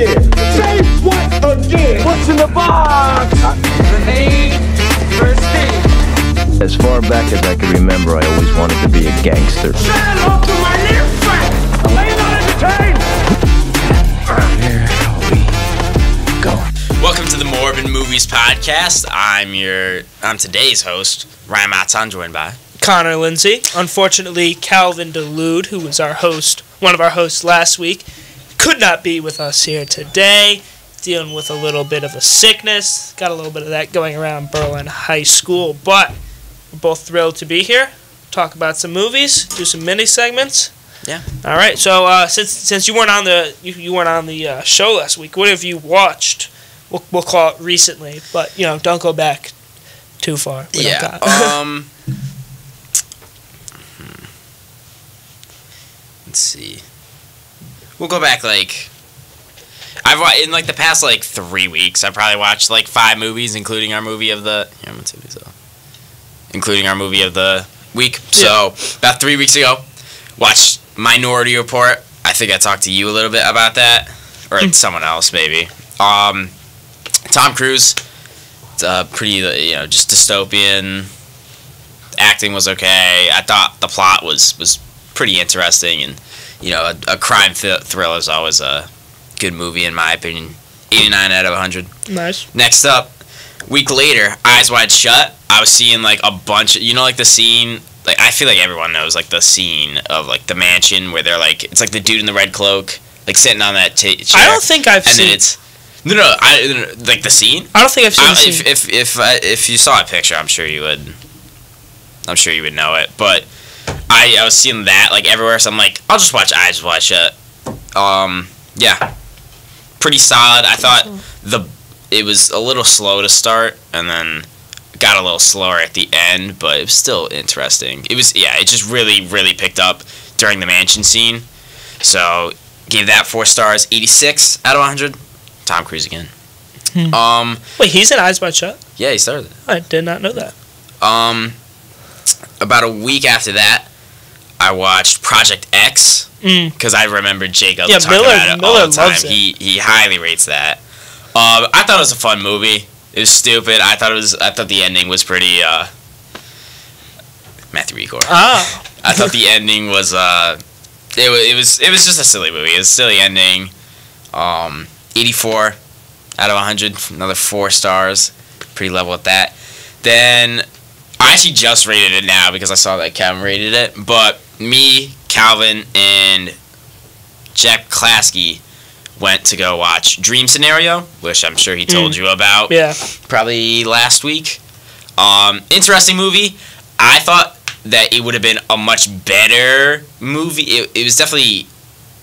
again? Say what again? What's in the box? Grenade, first aid. As far back as I can remember, I always wanted to be a gangster. Say hello to my little friend. Are you not entertained? Here we go. Welcome to the Morbid Movies Podcast. I'm today's host, Ryan Matson, joined by Connor Lindsay. Unfortunately, Calvin DeLude, who was our host, one of our hosts last week, could not be with us here today. Dealing with a little bit of a sickness. Got a little bit of that going around Berlin High School, but we're both thrilled to be here. Talk about some movies, do some mini segments. Yeah. All right. So since you weren't on the show last week, what have you watched? We'll call it recently, but don't go back too far. Let's see. We'll go back in the past 3 weeks. I've probably watched 5 movies, including our movie of the week. Yeah. So about 3 weeks ago, watched Minority Report. I think I talked to you a little bit about that, or someone else maybe. Tom Cruise. It's pretty just dystopian. Acting was okay. I thought the plot was pretty interesting, and a crime thriller is always a good movie in my opinion. 89 out of 100. Nice. Next up, week later, Eyes Wide Shut. I was seeing a bunch of, the scene, I feel like everyone knows the scene of the mansion where they're it's the dude in the red cloak sitting on that chair. I don't think I've seen. And then it's the scene. I don't think I've seen the scene. If you saw a picture, I'm sure you would know it. But I was seeing that everywhere, so I'm I'll just watch Eyes Wide Shut. Yeah, pretty solid. I thought it was a little slow to start, and then got a little slower at the end, but it was still interesting. It just really, really picked up during the mansion scene. So gave that 4 stars, 86 out of 100. Tom Cruise again. Wait, he's in Eyes Wide Shut? Yeah, he started it. I did not know that. About a week after that, I watched Project X because I remember Jacob talking about it all the time. He highly rates that. I thought it was a fun movie. It was stupid. I thought the ending was pretty. Matthew Record. Oh. I thought the ending was it was just a silly movie. It was a silly ending. 84 out of 100. Another 4 stars. Pretty level with that. Then I actually just rated it now because I saw that Calvin rated it. But me, Calvin, and Jack Klasky went to go watch Dream Scenario, which I'm sure he told you about. Yeah. Probably last week. Interesting movie. I thought that it would have been a much better movie. It was definitely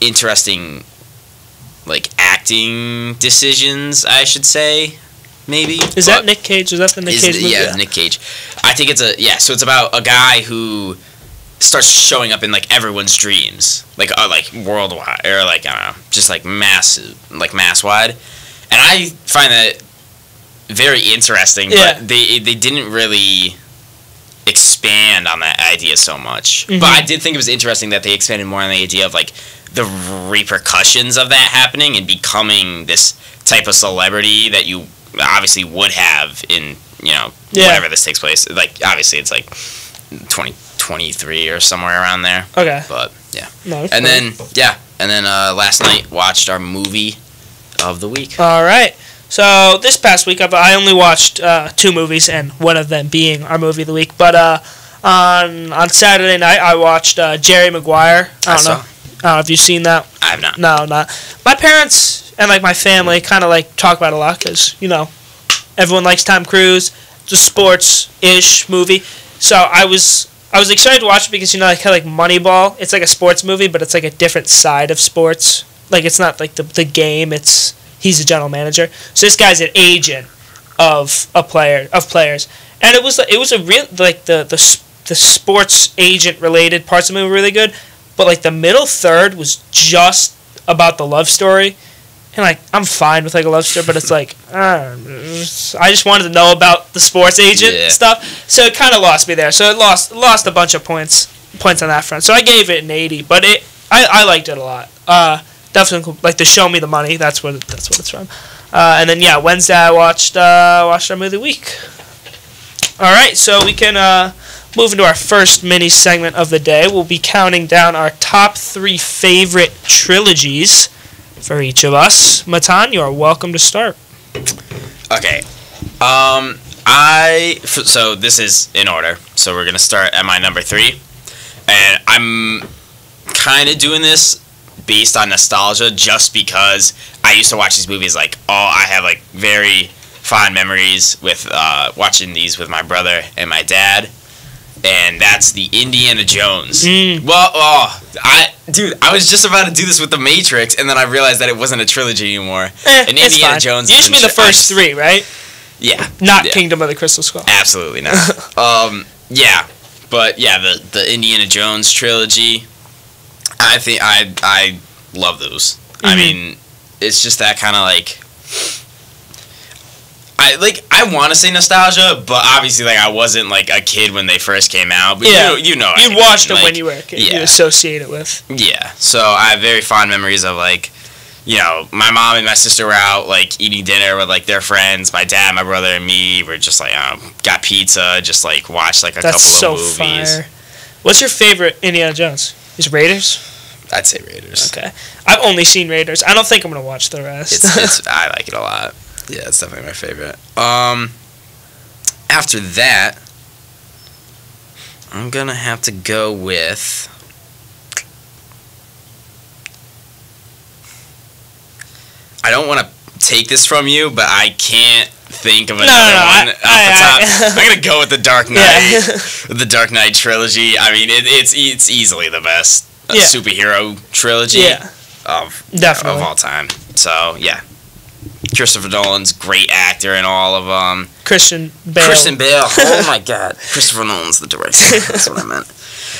interesting, acting decisions, I should say. Maybe. Is that Nick Cage? Is that the Nick Cage movie? Yeah, Nick Cage. I think it's so it's about a guy who starts showing up in everyone's dreams, worldwide, or I don't know, just mass wide. And I find that very interesting, but they didn't really expand on that idea so much. Mm-hmm. But I did think it was interesting that they expanded more on the idea of the repercussions of that happening and becoming this type of celebrity that you obviously would have in whenever this takes place. Obviously it's 2023 or somewhere around there. Okay. But yeah. Nice. And then last night watched our movie of the week. All right. So this past week I only watched 2 movies, and one of them being our movie of the week. But on Saturday night I watched Jerry Maguire. I don't know if you've seen that. I have not. No, not. My parents and my family kind of talk about it a lot because everyone likes Tom Cruise. It's a sports-ish movie. So I was excited to watch it because kind of like Moneyball. It's like a sports movie, but it's a different side of sports. It's not the game. He's a general manager. So this guy's an agent of players, and it was a real the sports agent related parts of the movie were really good, but the middle third was just about the love story. And I'm fine with a love story, but it's I just wanted to know about the sports agent stuff, so it kind of lost me there. So it lost a bunch of points on that front. So I gave it an 80, but I liked it a lot. definitely cool. Like the Show Me the Money. That's what it's from. And then yeah, Wednesday I watched our movie of the week. All right, so we can move into our first mini segment of the day. We'll be counting down our top 3 favorite trilogies for each of us. Matan, you are welcome to start. Okay. So this is in order. So we're gonna start at my number 3, and I'm kind of doing this based on nostalgia, just because I used to watch these movies like I have like very fond memories with watching these with my brother and my dad, and that's the Indiana Jones. Well, I was just about to do this with the Matrix, and then I realized that it wasn't a trilogy anymore. And Indiana Jones. You just mean the first 3, right? Yeah. Not Kingdom of the Crystal Skull. Absolutely not. Yeah, but yeah, the Indiana Jones trilogy. I think I love those. I mean, it's just that kind of like. I want to say nostalgia, but obviously like I wasn't like a kid when they first came out. But you watched them when you were a kid. Yeah. You associate it with. Yeah, so I have very fond memories of like, my mom and my sister were out like eating dinner with like their friends. My dad, my brother, and me were just like got pizza, just like watched like a couple of movies. Fire. What's your favorite Indiana Jones? Is Raiders? I'd say Raiders. Okay, I've only seen Raiders. I don't think I'm gonna watch the rest. I like it a lot. Yeah, it's definitely my favorite. After that, I'm gonna have to go with. I don't want to take this from you, but I can't think of another one off the top. I'm gonna go with the Dark Knight, the Dark Knight trilogy. I mean, it's easily the best superhero trilogy of all time. So yeah. Christopher Nolan's great actor in all of them. Christian Bale. Oh my God. Christopher Nolan's the director. That's what I meant.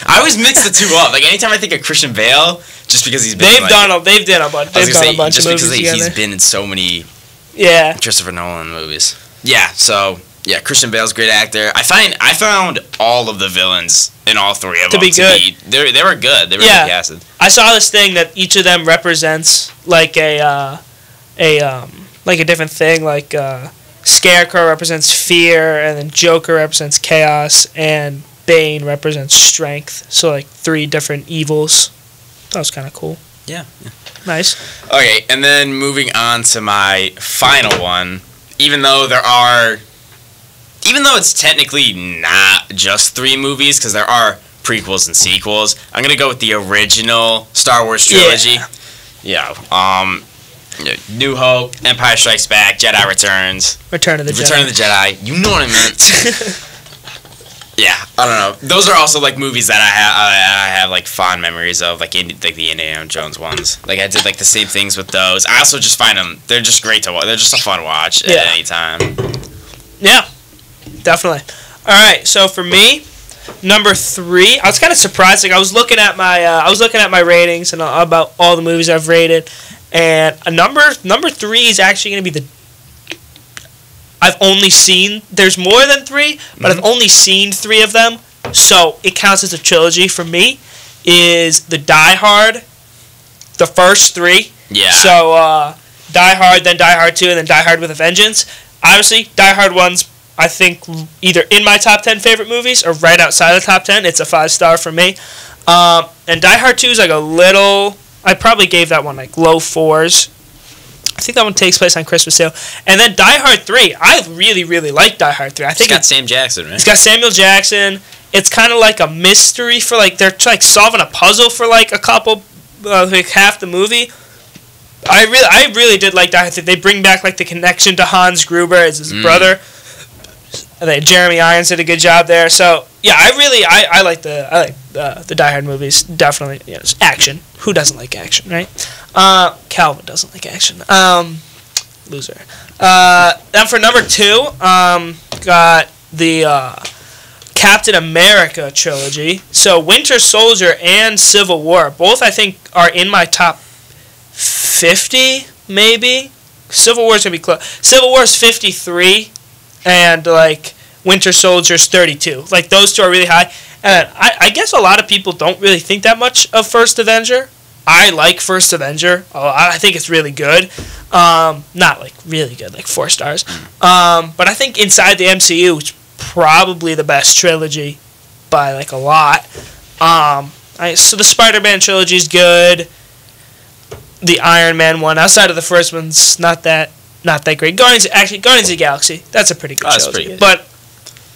I always mix the two up. Like anytime I think of Christian Bale, just because he's been they've done a bunch of movies just because together. He's been in so many Christopher Nolan movies. Yeah, so yeah, Christian Bale's a great actor. I found all of the villains in all 3 of them to be good. They were good. They were good casted. I saw this thing that each of them represents like a different thing. Like Scarecrow represents fear, and then Joker represents chaos, and Bane represents strength. So like 3 different evils. That was kind of cool. Yeah. Nice. Okay, and then moving on to my final one. Even though it's technically not just 3 movies, because there are prequels and sequels, I'm gonna go with the original Star Wars trilogy. Yeah. New Hope, Empire Strikes Back, Jedi Returns. Return of the Jedi. You know what I meant. Yeah, I don't know. Those are also like movies that I have like fond memories of, like the Indiana Jones ones. Like I did like the same things with those. I also just find them, they're just great to watch. They're just a fun watch at any time. Yeah, definitely. All right, so for me, number 3, I was kind of surprised. Like I was looking at my ratings and about all the movies I've rated, and number 3 is actually going to be I've only seen, there's more than 3, but I've only seen 3 of them, so it counts as a trilogy for me, is the Die Hard, the first 3. Yeah. So, Die Hard, then Die Hard 2, and then Die Hard with a Vengeance. Obviously, Die Hard 1's, I think, either in my top 10 favorite movies or right outside the top 10. It's a 5-star for me. And Die Hard 2 is like a little, I probably gave that one like low 4s. I think that one takes place on Christmas sale. And then Die Hard 3. I really, really like Die Hard 3. I think it's got Sam Jackson, right? It's got Samuel Jackson. It's kind of like a mystery for like, they're like solving a puzzle for like a couple, like half the movie. I really did like Die Hard 3. They bring back like the connection to Hans Gruber as his brother. And then Jeremy Irons did a good job there. So yeah, I like the Die Hard movies. Definitely, it's action. Who doesn't like action, right? Calvin doesn't like action. Loser. Then for number 2, got the Captain America trilogy. So Winter Soldier and Civil War, both I think are in my top 50, maybe. Civil War's gonna be close. Civil War's 53, and like Winter Soldier's 32. Like those 2 are really high. And I guess a lot of people don't really think that much of First Avenger. I like First Avenger. Oh, I think it's really good. Not like really good, like 4 stars. But I think inside the MCU, it's probably the best trilogy by like a lot. So the Spider-Man trilogy is good. The Iron Man one, outside of the first one's not that great. Guardians of the Galaxy, that's a pretty good trilogy. Pretty good. But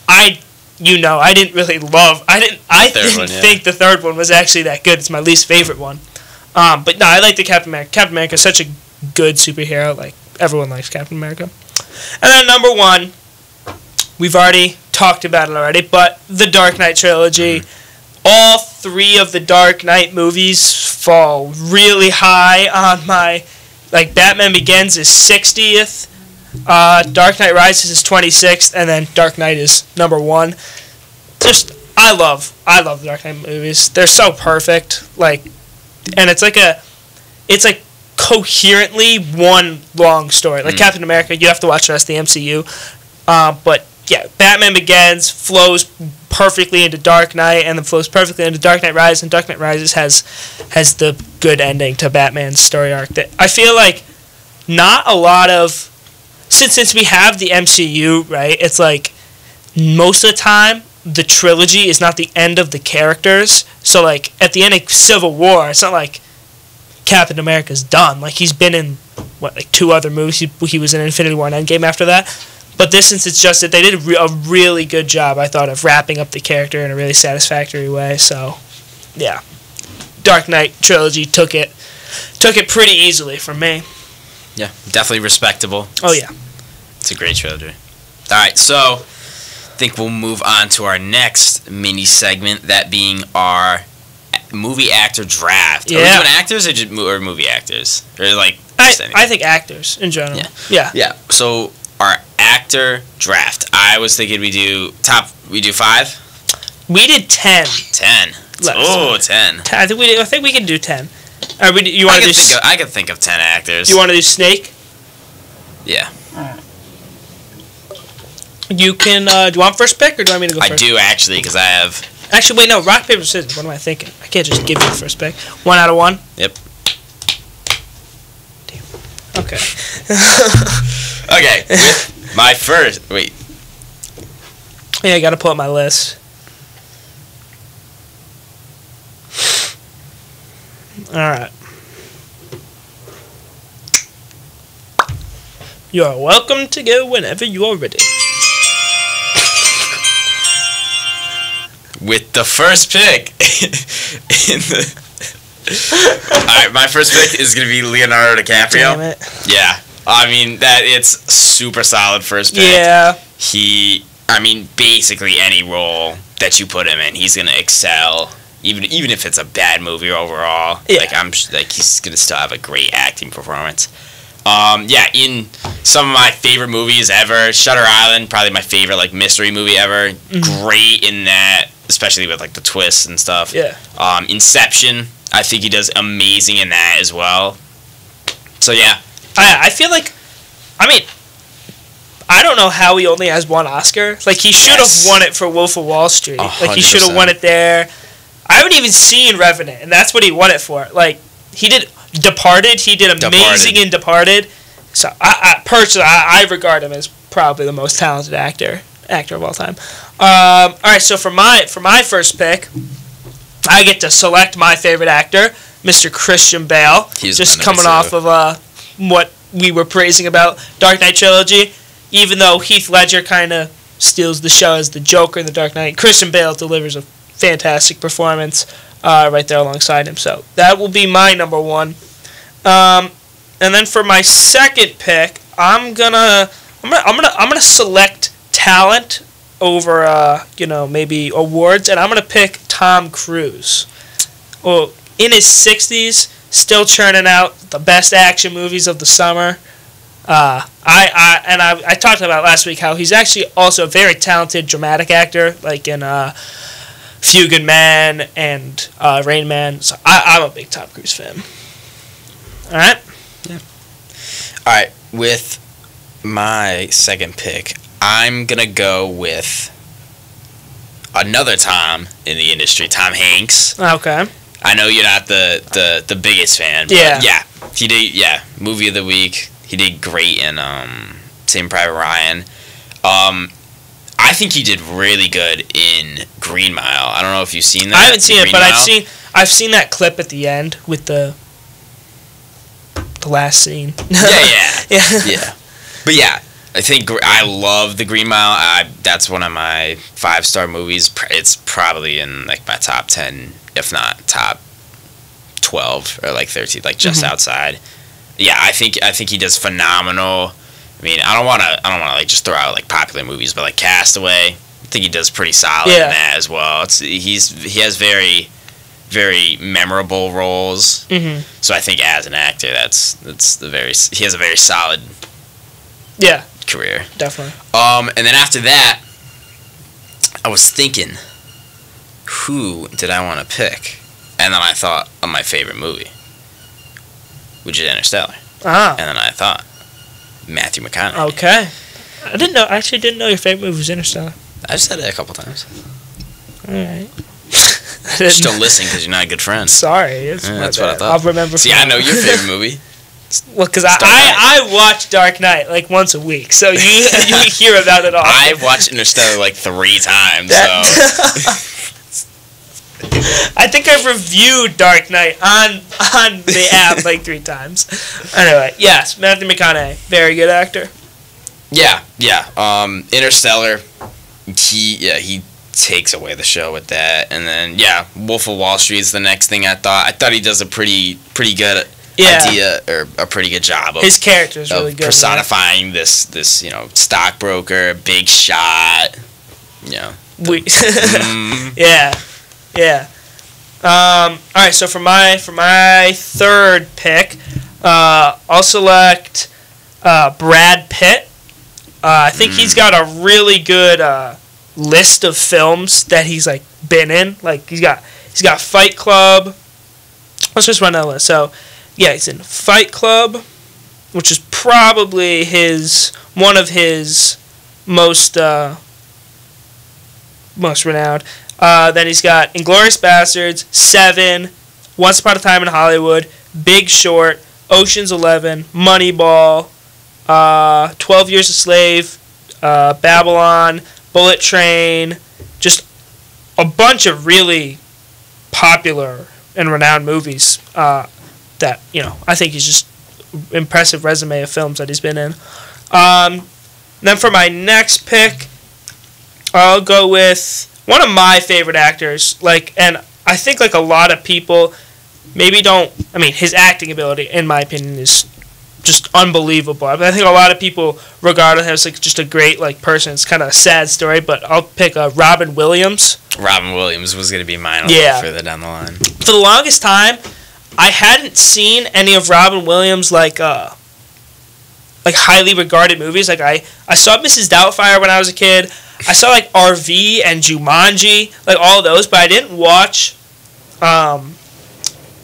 I didn't really think the third one was actually that good. It's my least favorite one. But no, I like the Captain America. Captain America is such a good superhero. Like, everyone likes Captain America. And then number 1, we've already talked about it already, but the Dark Knight trilogy. All 3 of the Dark Knight movies fall really high on my... Like, Batman Begins is 60th, Dark Knight Rises is 26th, and then Dark Knight is number 1. I love the Dark Knight movies. They're so perfect. Like, and it's like coherently one long story. Like Captain America, you have to watch the rest of the MCU. But yeah, Batman Begins flows perfectly into Dark Knight, and then flows perfectly into Dark Knight Rises, and Dark Knight Rises has the good ending to Batman's story arc. That I feel like not a lot of since we have the MCU, right? It's like most of the time the trilogy is not the end of the characters. So like at the end of Civil War, it's not like Captain America's done. Like he's been in like 2 other movies. He was in Infinity War and Endgame after that. But this, since it's just that they did a really good job, I thought, of wrapping up the character in a really satisfactory way. So, yeah, Dark Knight trilogy took it pretty easily from me. Yeah, definitely respectable. Oh yeah, it's a great trilogy. All right, so I think we'll move on to our next mini segment, that being our movie actor draft. Yeah. Are we doing actors or movie actors, or like? I think actors in general. Yeah. So our actor draft. I was thinking we do 5. We did 10. 10. 10. I think we can do 10. You want to do? I can think of 10 actors. You want to do Snake? Yeah. You can. Do you want first pick, or do you want me to go first? I do actually, because I have. Actually, wait, no. Rock, paper, scissors. What am I thinking? I can't just give you the first pick. 1 out of 1. Yep. Damn. Okay. Okay. With my first. Wait. Yeah, I gotta pull up my list. Alright. You are welcome to go whenever you are ready. With the first pick Alright, my first pick is gonna be Leonardo DiCaprio. Damn it. Yeah. I mean, it's super solid first pick. Yeah. Basically any role that you put him in, he's gonna excel. Even if it's a bad movie overall, yeah. He's gonna still have a great acting performance. In some of my favorite movies ever, Shutter Island, probably my favorite mystery movie ever. Mm-hmm. Great in that, especially with the twists and stuff. Yeah. Inception, I think he does amazing in that as well. So yeah. I feel like, I don't know how he only has 1 Oscar. He should have won it for Wolf of Wall Street. 100%. He should have won it there. I haven't even seen Revenant, and that's what he won it for. He did Departed. He did amazing in Departed. So I regard him as probably the most talented actor of all time. All right, so for my first pick, I get to select my favorite actor, Mr. Christian Bale. He's just coming off of what we were praising about Dark Knight trilogy. Even though Heath Ledger kind of steals the show as the Joker in the Dark Knight, Christian Bale delivers a fantastic performance right there alongside him. So that will be my number 1. And then for my second pick, I'm gonna select talent over maybe awards, and I'm gonna pick Tom Cruise. Well, in his 60s, still churning out the best action movies of the summer. I talked about last week how he's actually also a very talented dramatic actor, like in Few Good Men and Rain Man. So I'm a big Tom Cruise fan. All right. Yeah. All right. With my second pick, I'm gonna go with another Tom in the industry, Tom Hanks. Okay. I know you're not the biggest fan. But Yeah. He did. Yeah, movie of the week. He did great in Saving Private Ryan. I think he did really good in Green Mile. I don't know if you've seen that. I haven't seen it, Green but Mile. I've seen that clip at the end with the last scene. Yeah. But yeah, I think I love the Green Mile. That's one of my 5-star movies. It's probably in like my top 10, if not top 12 or like 13, like just outside. Yeah, I think he does phenomenal. I mean, I don't want to like just throw out like popular movies, but like Castaway, I think he does pretty solid in that as well. He has very, very memorable roles. So I think as an actor, he has a very solid career. Definitely. And then after that, I was thinking, who did I want to pick? And then I thought of my favorite movie, which is Interstellar. And then I thought Matthew McConaughey. Okay. I actually didn't know your favorite movie was Interstellar. I've said it a couple times. All right. Just don't listen because you're not a good friend. Sorry. That's what I thought. I'll remember. See, I know your favorite movie. Well, because I watch Dark Knight like once a week, so you hear about it all. I've watched Interstellar like 3 times, I think I've reviewed Dark Knight on the app like 3 times. Anyway, yes, Matthew McConaughey, very good actor. Yeah. Interstellar, he takes away the show with that, and then Wolf of Wall Street is the next thing I thought. I thought he does a pretty good idea or a pretty good job of his character is really good personifying this stockbroker, big shot. Yeah. All right, so for my third pick, I'll select Brad Pitt. I think he's got a really good list of films that he's like been in. Like he's got Fight Club. Let's just run down the list. So he's in Fight Club, which is probably one of his most renowned. Then he's got Inglourious Bastards, Seven, Once Upon a Time in Hollywood, Big Short, Ocean's 11, Moneyball, 12 Years a Slave, Babylon, Bullet Train, just a bunch of really popular and renowned movies that, I think he's just impressive resume of films that he's been in. Then for my next pick, I'll go with one of my favorite actors, and I think a lot of people maybe don't. I mean, his acting ability, in my opinion, is just unbelievable. I think a lot of people regard him as just a great person. It's kind of a sad story, but I'll pick Robin Williams. Robin Williams was gonna be mine a little further down the line. For the longest time, I hadn't seen any of Robin Williams highly regarded movies. I saw Mrs. Doubtfire when I was a kid. I saw RV and Jumanji, all of those, but I didn't watch what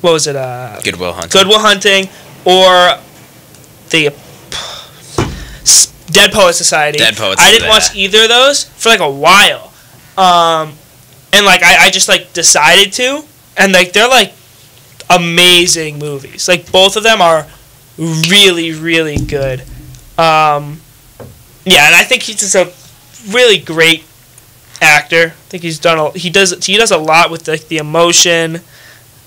was it? Good Will Hunting. Good Will Hunting or the Dead Poet Society. Dead Poets. I didn't watch either of those for a while. And I just decided to, and they're amazing movies. Both of them are really, really good. And I think he's just a really great actor. I think he does a lot with the emotion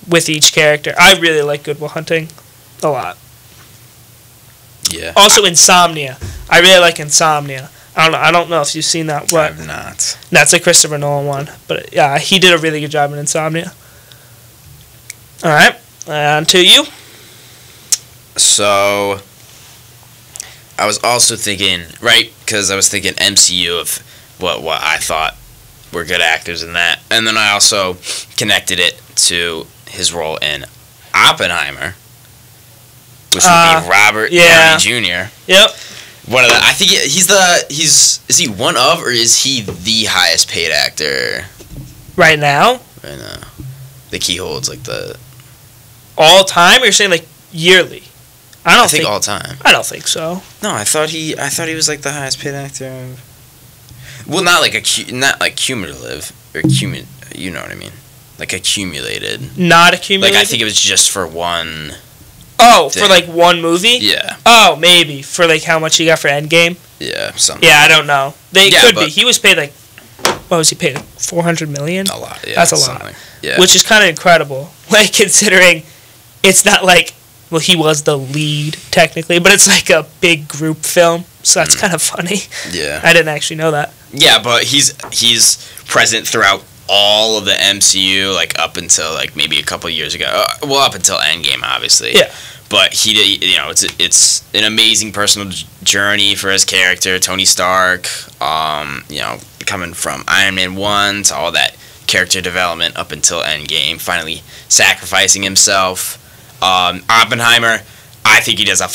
with each character. I really like Good Will Hunting a lot. Yeah. Also, Insomnia. I really like Insomnia. I don't know if you've seen that. I have not. That's a Christopher Nolan one, but yeah, he did a really good job in Insomnia. All right, on to you. So, I was also thinking, because I was thinking MCU of what I thought were good actors in that, and then I also connected it to his role in Oppenheimer, which would be Robert Downey Jr. Yep. I think is he one of, or is he the highest paid actor right now? Right now, he holds the all time. Or you're saying yearly? I think all time. I don't think so. No, I thought he was the highest paid actor. Well, not not cumulative or you know what I mean. like accumulated. Not accumulated? Like I think it was just for one. Oh, thing. for like one movie? Yeah. Oh, maybe for like how much he got for Endgame. Yeah, something. Yeah, I don't know. They Yeah, could but- be. He was paid like, what was he paid? Like $400 million. A lot. Yeah, That's a lot. something. Yeah. Which is kind of incredible. Like considering it's not like, well, he was the lead technically, but it's like a big group film, so that's kind of funny. Yeah. I didn't actually know that. Yeah, but he's present throughout all of the MCU, like up until like maybe a couple years ago. Well, up until Endgame, obviously. Yeah. But he, you know, it's an amazing personal journey for his character, Tony Stark. You know, coming from Iron Man 1 to all that character development up until Endgame, finally sacrificing himself. Oppenheimer, I think he does a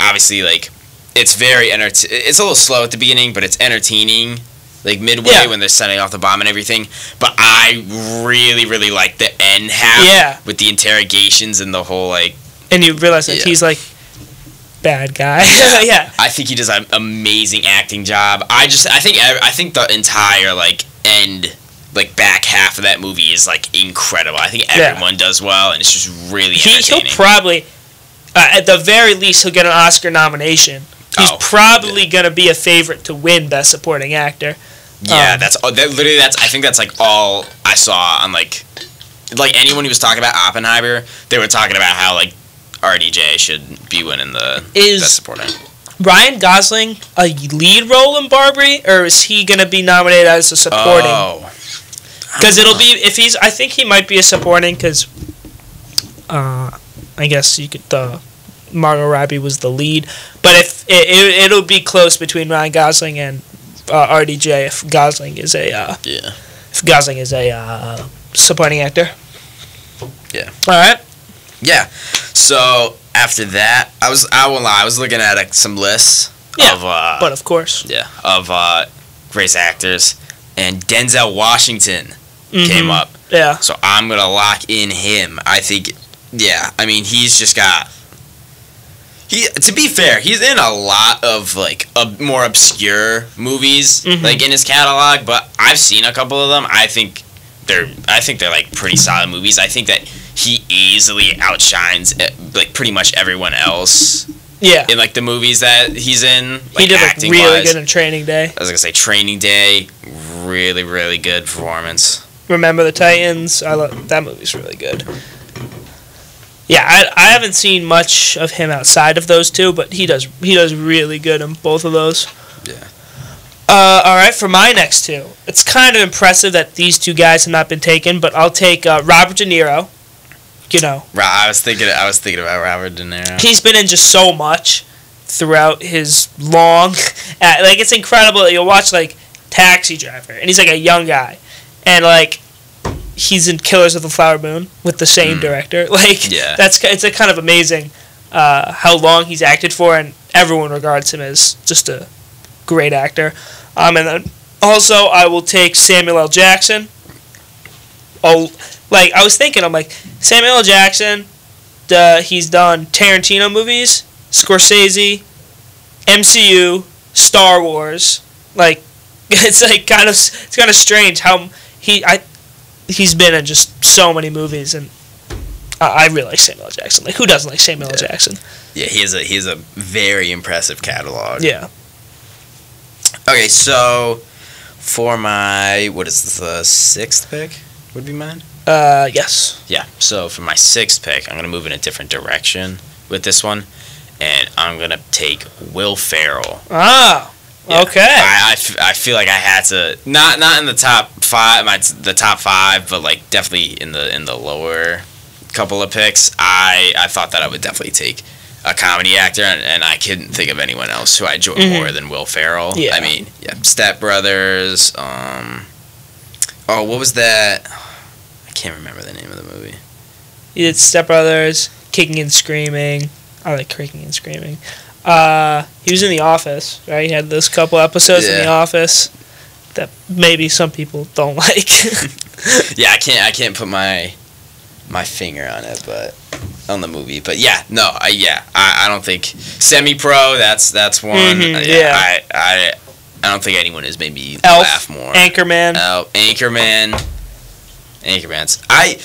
obviously like it's very it's a little slow at the beginning, but it's entertaining. Like midway when they're setting off the bomb and everything, but I really like the end half with the interrogations and the whole like. And you realize that he's like bad guy. Yeah. I think he does an amazing acting job. I think the entire like end like back half of that movie is like incredible. I think everyone does well, and it's just really entertaining. He'll probably, at the very least, he'll get an Oscar nomination. He's probably gonna be a favorite to win Best Supporting Actor. Yeah, that's I think that's like all I saw on like anyone who was talking about Oppenheimer, they were talking about how like RDJ should be winning the Best Supporting. Ryan Gosling a lead role in Barbie, or is he gonna be nominated as a supporting? Oh. Because it'll be I think he might be a supporting because, I guess you could. Margot Robbie was the lead, but if it'll be close between Ryan Gosling and RDJ if Gosling is a supporting actor. Yeah. All right. Yeah. So after that, I was looking at some lists of but of course of great actors, and Denzel Washington came up. Yeah. So I'm gonna lock in him. I think. Yeah. I mean, he's just got. To be fair, he's in a lot of like more obscure movies like in his catalog, but I've seen a couple of them. I think they're like pretty solid movies. I think that he easily outshines like pretty much everyone else. Yeah. In like the movies that he's in, like, he did like acting really wise. good in Training Day. I was gonna say Training Day, really good performance. Remember the Titans? That movie's really good. Yeah, I haven't seen much of him outside of those two, but he does really good in both of those. Yeah. All right, for my next two, it's kind of impressive that these two guys have not been taken, but I'll take Robert De Niro. You know, I was thinking about Robert De Niro. He's been in just so much throughout his long, like it's incredible that you'll watch like Taxi Driver, and he's like a young guy, and like. He's in Killers of the Flower Moon with the same director. Like, it's a kind of amazing how long he's acted for, and everyone regards him as just a great actor. And then also I will take Samuel L. Jackson. Oh, like I was thinking, I'm like Samuel L. Jackson. He's done Tarantino movies, Scorsese, MCU, Star Wars. Like, it's kind of strange how he's been in just so many movies, and I really like Samuel L. Jackson. Like, who doesn't like Samuel L. Jackson? Yeah, he has a very impressive catalog. Yeah. Okay, so for my what is the sixth pick? Would be mine. Yes. Yeah. So for my sixth pick, I'm gonna move in a different direction with this one, and I'm gonna take Will Ferrell. Ah. Yeah. Okay. I feel like I had to not in the top five, the top five, but like definitely in the lower couple of picks. I thought that I would definitely take a comedy actor, and I couldn't think of anyone else who I enjoy more than Will Ferrell. Yeah. I mean, Step Brothers. What was that? I can't remember the name of the movie. He did Step Brothers, Kicking and Screaming. I like Kicking and Screaming. He was in The Office, right? He had those couple episodes in The Office that maybe some people don't like. Yeah, I can't put my finger on it, but on the movie. But I don't think Semi-Pro. That's one. I don't think anyone has made me laugh more. Anchorman. Anchorman. Anchorman's. I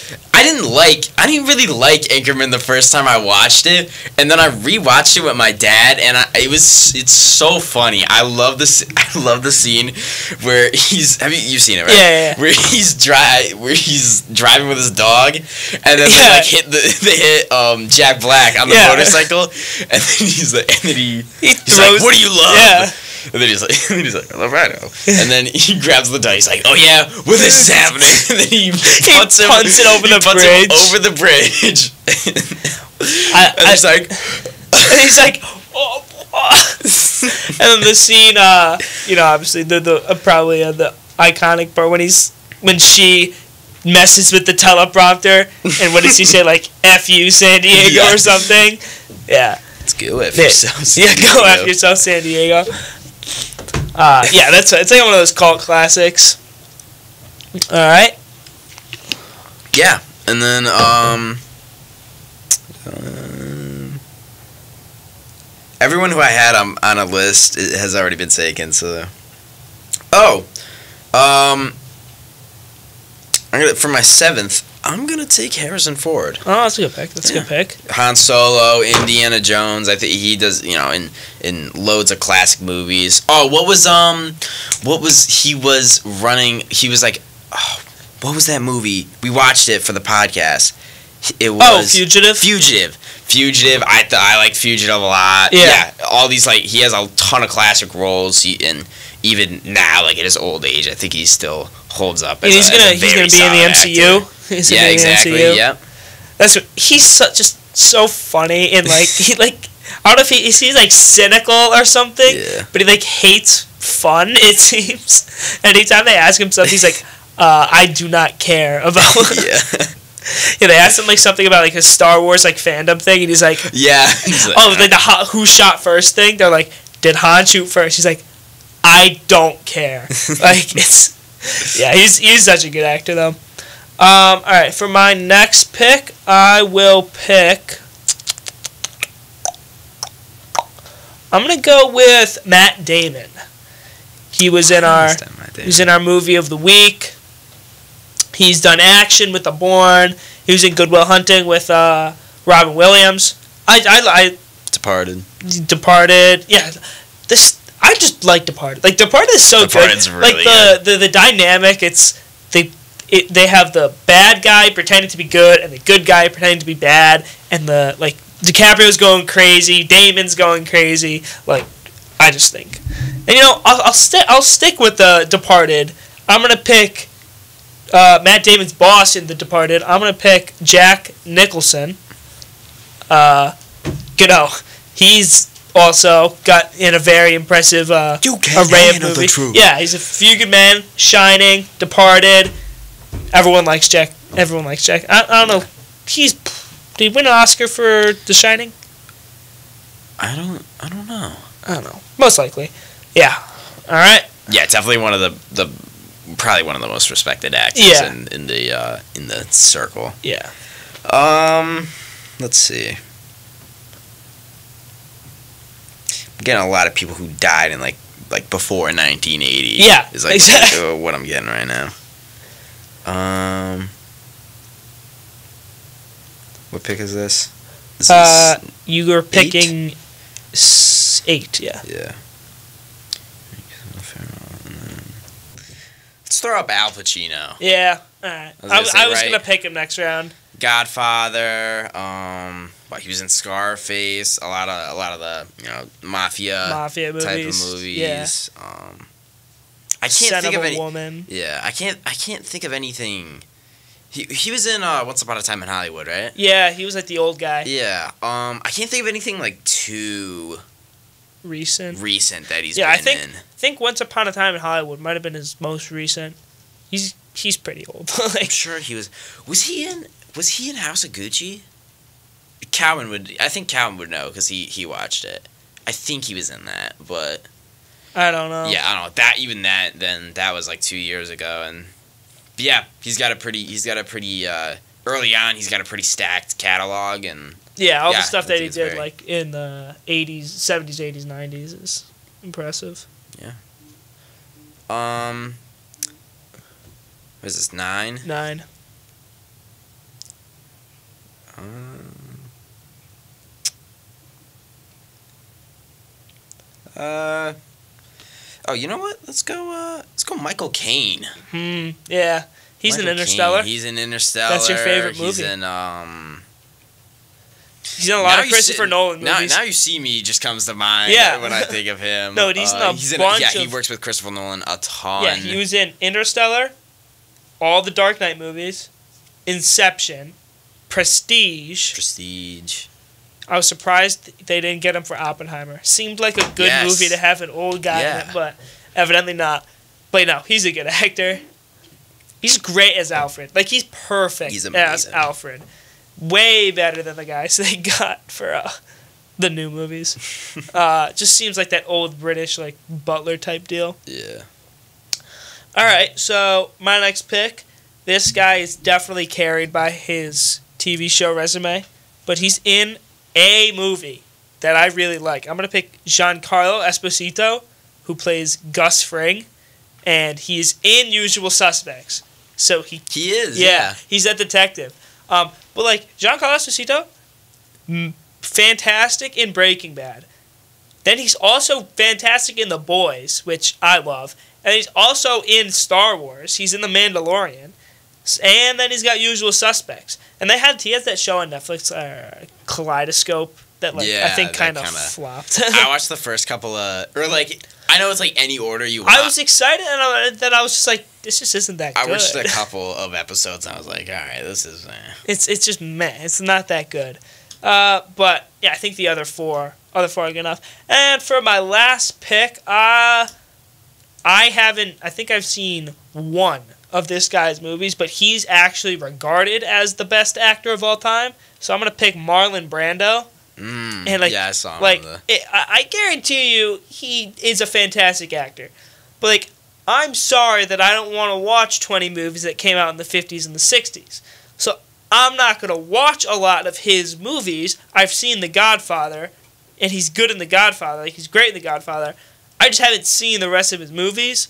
didn't really like Anchorman the first time I watched it, and then I rewatched it with my dad, and it's so funny. I love the scene where you've seen it, right? Yeah. Where he's driving with his dog, and then they hit Jack Black on the motorcycle, and then he's like, "What do you love?" Yeah. And then he's like, Lorado. And then he grabs the dice, like, oh yeah, what this is happening. And then he punts it over the bridge. And he's like, oh. And then the scene, obviously the probably the iconic part when she messes with the teleprompter, and what does he say, like, F you, San Diego, or something? Yeah. Let's go F yourself, San Diego. Yeah, go F yourself, San Diego. It's like one of those cult classics. All right. Yeah, and then everyone who I had on a list has already been taken. So, for my 7th, I'm gonna take Harrison Ford. Oh, that's a good pick. That's a good pick. Han Solo, Indiana Jones. I think he does, in loads of classic movies. Oh, what was he was running? He was like, what was that movie? We watched it for the podcast. It was Fugitive. Fugitive. I like Fugitive a lot. Yeah. All these, like, he has a ton of classic roles. And even now, like, at his old age, I think he still holds up. And he's gonna be in the MCU. Actor. Exactly. Yep. He's just so funny, and like I don't know if he's like cynical or something, but he like hates fun. It seems. Anytime they ask him something, he's like, I do not care about. Yeah, they asked him like something about like his Star Wars like fandom thing, and he's like, like the who shot first thing. They're like, did Han shoot first? He's like, I don't care. Like he's such a good actor though. All right, for my next pick, I will pick. I'm gonna go with Matt Damon. He was in our movie of the week. He's done action with The Bourne. He was in Good Will Hunting with Robin Williams. I Departed. Yeah, I just like Departed. Like Departed is so Departed's good. Really like the dynamic. They have the bad guy pretending to be good and the good guy pretending to be bad, and DiCaprio's going crazy, Damon's going crazy. Like, I just think, and I'll stick with the Departed. I'm gonna pick Matt Damon's boss in The Departed. I'm gonna pick Jack Nicholson. He's also got in a very impressive array of movies. Yeah, he's a Few Good Men, Shining, Departed. Everyone likes Jack. I don't know. Did he win an Oscar for The Shining? I don't know. Most likely. Yeah. All right. Yeah, definitely one of the probably one of the most respected actors in the circle. Yeah. Let's see. I'm getting a lot of people who died in like before 1980. Yeah. Is like exactly what I'm getting right now. What pick is this? You were picking 8, yeah. Yeah. Let's throw up Al Pacino. Yeah. All right. I was gonna pick him next round. Godfather. He was in Scarface. A lot of the mafia movies. Type of movies. Yeah. I can't think of any. Woman. Yeah, I can't think of anything. He was in Once Upon a Time in Hollywood, right? Yeah, he was like the old guy. Yeah. I can't think of anything like too recent that he's been in. I think Once Upon a Time in Hollywood might have been his most recent. He's pretty old. I'm sure he was. Was he in House of Gucci? I think Calvin would know because he watched it. I think he was in that, but I don't know. Yeah, I don't know. That was like 2 years ago, and yeah, he's got a pretty early on. He's got a pretty stacked catalog, and the stuff that he did like in the 80s, 70s, 80s, 90s is impressive. Yeah. What is this, 9? 9. Oh, you know what? Let's go Michael Caine. Yeah. He's Michael in Interstellar. Caine. He's in Interstellar. That's your favorite movie. He's in He's in a lot of Christopher Nolan movies. Now You See Me just comes to mind when I think of him. No, he's in a bunch of... he works with Christopher Nolan a ton. Yeah, he was in Interstellar, all the Dark Knight movies, Inception, Prestige. I was surprised they didn't get him for Oppenheimer. Seemed like a good movie to have an old guy in it, but evidently not. But no, he's a good actor. He's great as Alfred. Like, he's perfect as Alfred. Way better than the guys they got for the new movies. Just seems like that old British, like, butler type deal. Yeah. All right, so my next pick. This guy is definitely carried by his TV show resume, but he's in a movie that I really like. I'm going to pick Giancarlo Esposito, who plays Gus Fring, and he's in Usual Suspects. So he is, yeah. He's a detective. But like Giancarlo Esposito, fantastic in Breaking Bad. Then he's also fantastic in The Boys, which I love. And he's also in Star Wars. He's in The Mandalorian. And then he's got Usual Suspects. And he has that show on Netflix, Kaleidoscope, that I think kind of flopped. I watched the first couple of, I know it's like any order you want. I was excited, and then I was just like, this just isn't that good. I watched a couple of episodes, and I was like, all right, this is... It's just meh. It's not that good. But, yeah, I think the other four are good enough. And for my last pick, I think I've seen one of this guy's movies, but he's actually regarded as the best actor of all time. So I'm going to pick Marlon Brando. And I saw him. I guarantee you he is a fantastic actor. But, I'm sorry that I don't want to watch 20 movies that came out in the 50s and the 60s. So I'm not going to watch a lot of his movies. I've seen The Godfather, and he's good in The Godfather. He's great in The Godfather. I just haven't seen the rest of his movies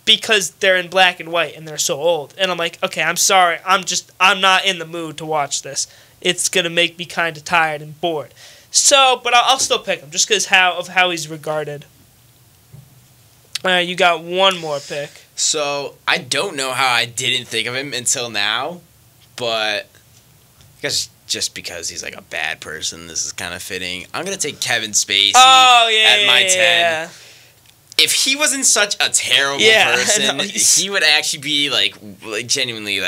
because they're in black and white and they're so old. And I'm like, okay, I'm sorry. I'm not in the mood to watch this. It's going to make me kind of tired and bored. So, but I'll still pick him just because of how he's regarded. You got one more pick. So, I don't know how I didn't think of him until now, but I guess just because he's like a bad person, this is kind of fitting. I'm going to take Kevin Spacey at my 10. If he wasn't such a terrible person, he would actually be like genuinely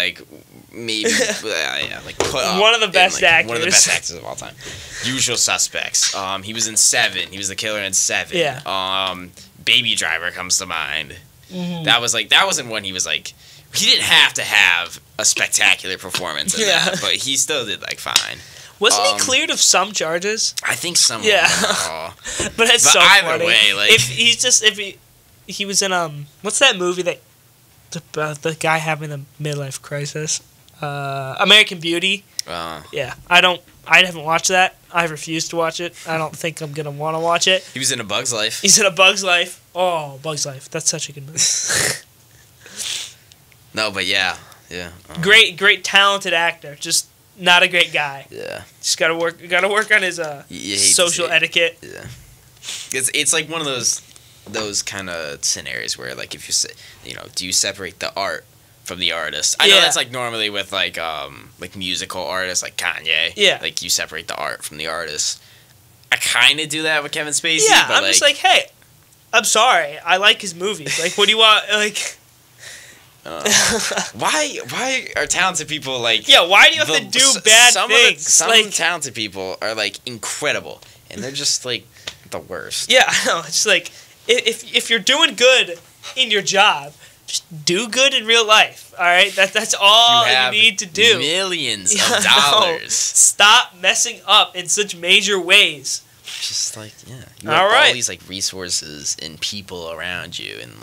maybe put one of the best actors. One of the best actors of all time. Usual Suspects. He was in 7. He was the killer in 7. Yeah. Baby Driver comes to mind. Mm-hmm. That wasn't when he was like, he didn't have to have a spectacular performance in that, but he still did fine. Wasn't he cleared of some charges? I think some. Yeah. But it's so either funny. way, if he was in what's that movie that the guy having the midlife crisis? American Beauty. Yeah, I haven't watched that. I refuse to watch it. I don't think I'm gonna want to watch it. He was in A Bug's Life. He's in A Bug's Life. Oh, Bug's Life. That's such a good movie. No, but yeah. Great, talented actor. Just not a great guy. Yeah. Just gotta work on his social etiquette. Yeah. It's like one of those kind of scenarios where if you do you separate the art from the artist? I know that's normally with musical artists like Kanye. Yeah. You separate the art from the artist. I kind of do that with Kevin Spacey. Yeah, but I'm just hey, I'm sorry. I like his movies. What do you want? Why are talented people why do you have to do bad things? Some talented people are incredible, and they're just the worst. Yeah, I know. It's if you're doing good in your job, just do good in real life. All right, that's all you need to do. Millions of dollars. Stop messing up in such major ways. Just you have all these resources and people around you, and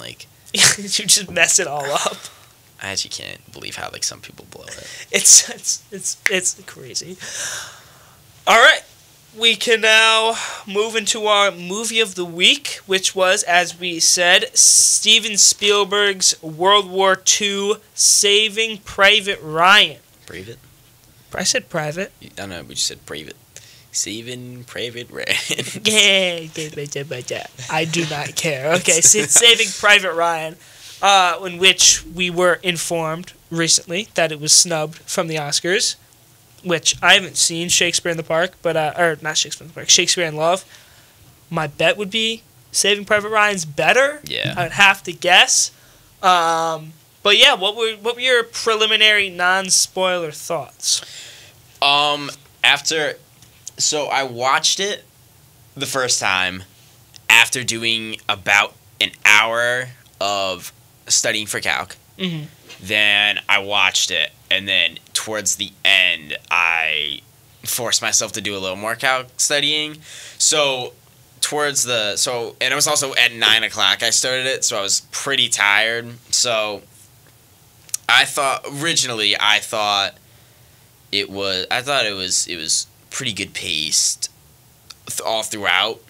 you just mess it all up. I actually can't believe how some people blow it. It's crazy. All right, we can now move into our movie of the week, which was, as we said, Steven Spielberg's World War II Saving Private Ryan. I said private. I don't know, but you said private. Saving Private Ryan. Yeah. I do not care. Okay, so it's Saving Private Ryan, in which we were informed recently that it was snubbed from the Oscars, which I haven't seen Shakespeare in the Park, but or not Shakespeare in the Park, Shakespeare in Love. My bet would be Saving Private Ryan's better. Yeah. I would have to guess. But yeah, what were your preliminary non-spoiler thoughts? So I watched it the first time after doing about an hour of studying for calc. Mm-hmm. Then I watched it, and then towards the end, I forced myself to do a little more calc studying. So and it was also at 9 o'clock I started it, so I was pretty tired. So I thought it was pretty good paced all throughout,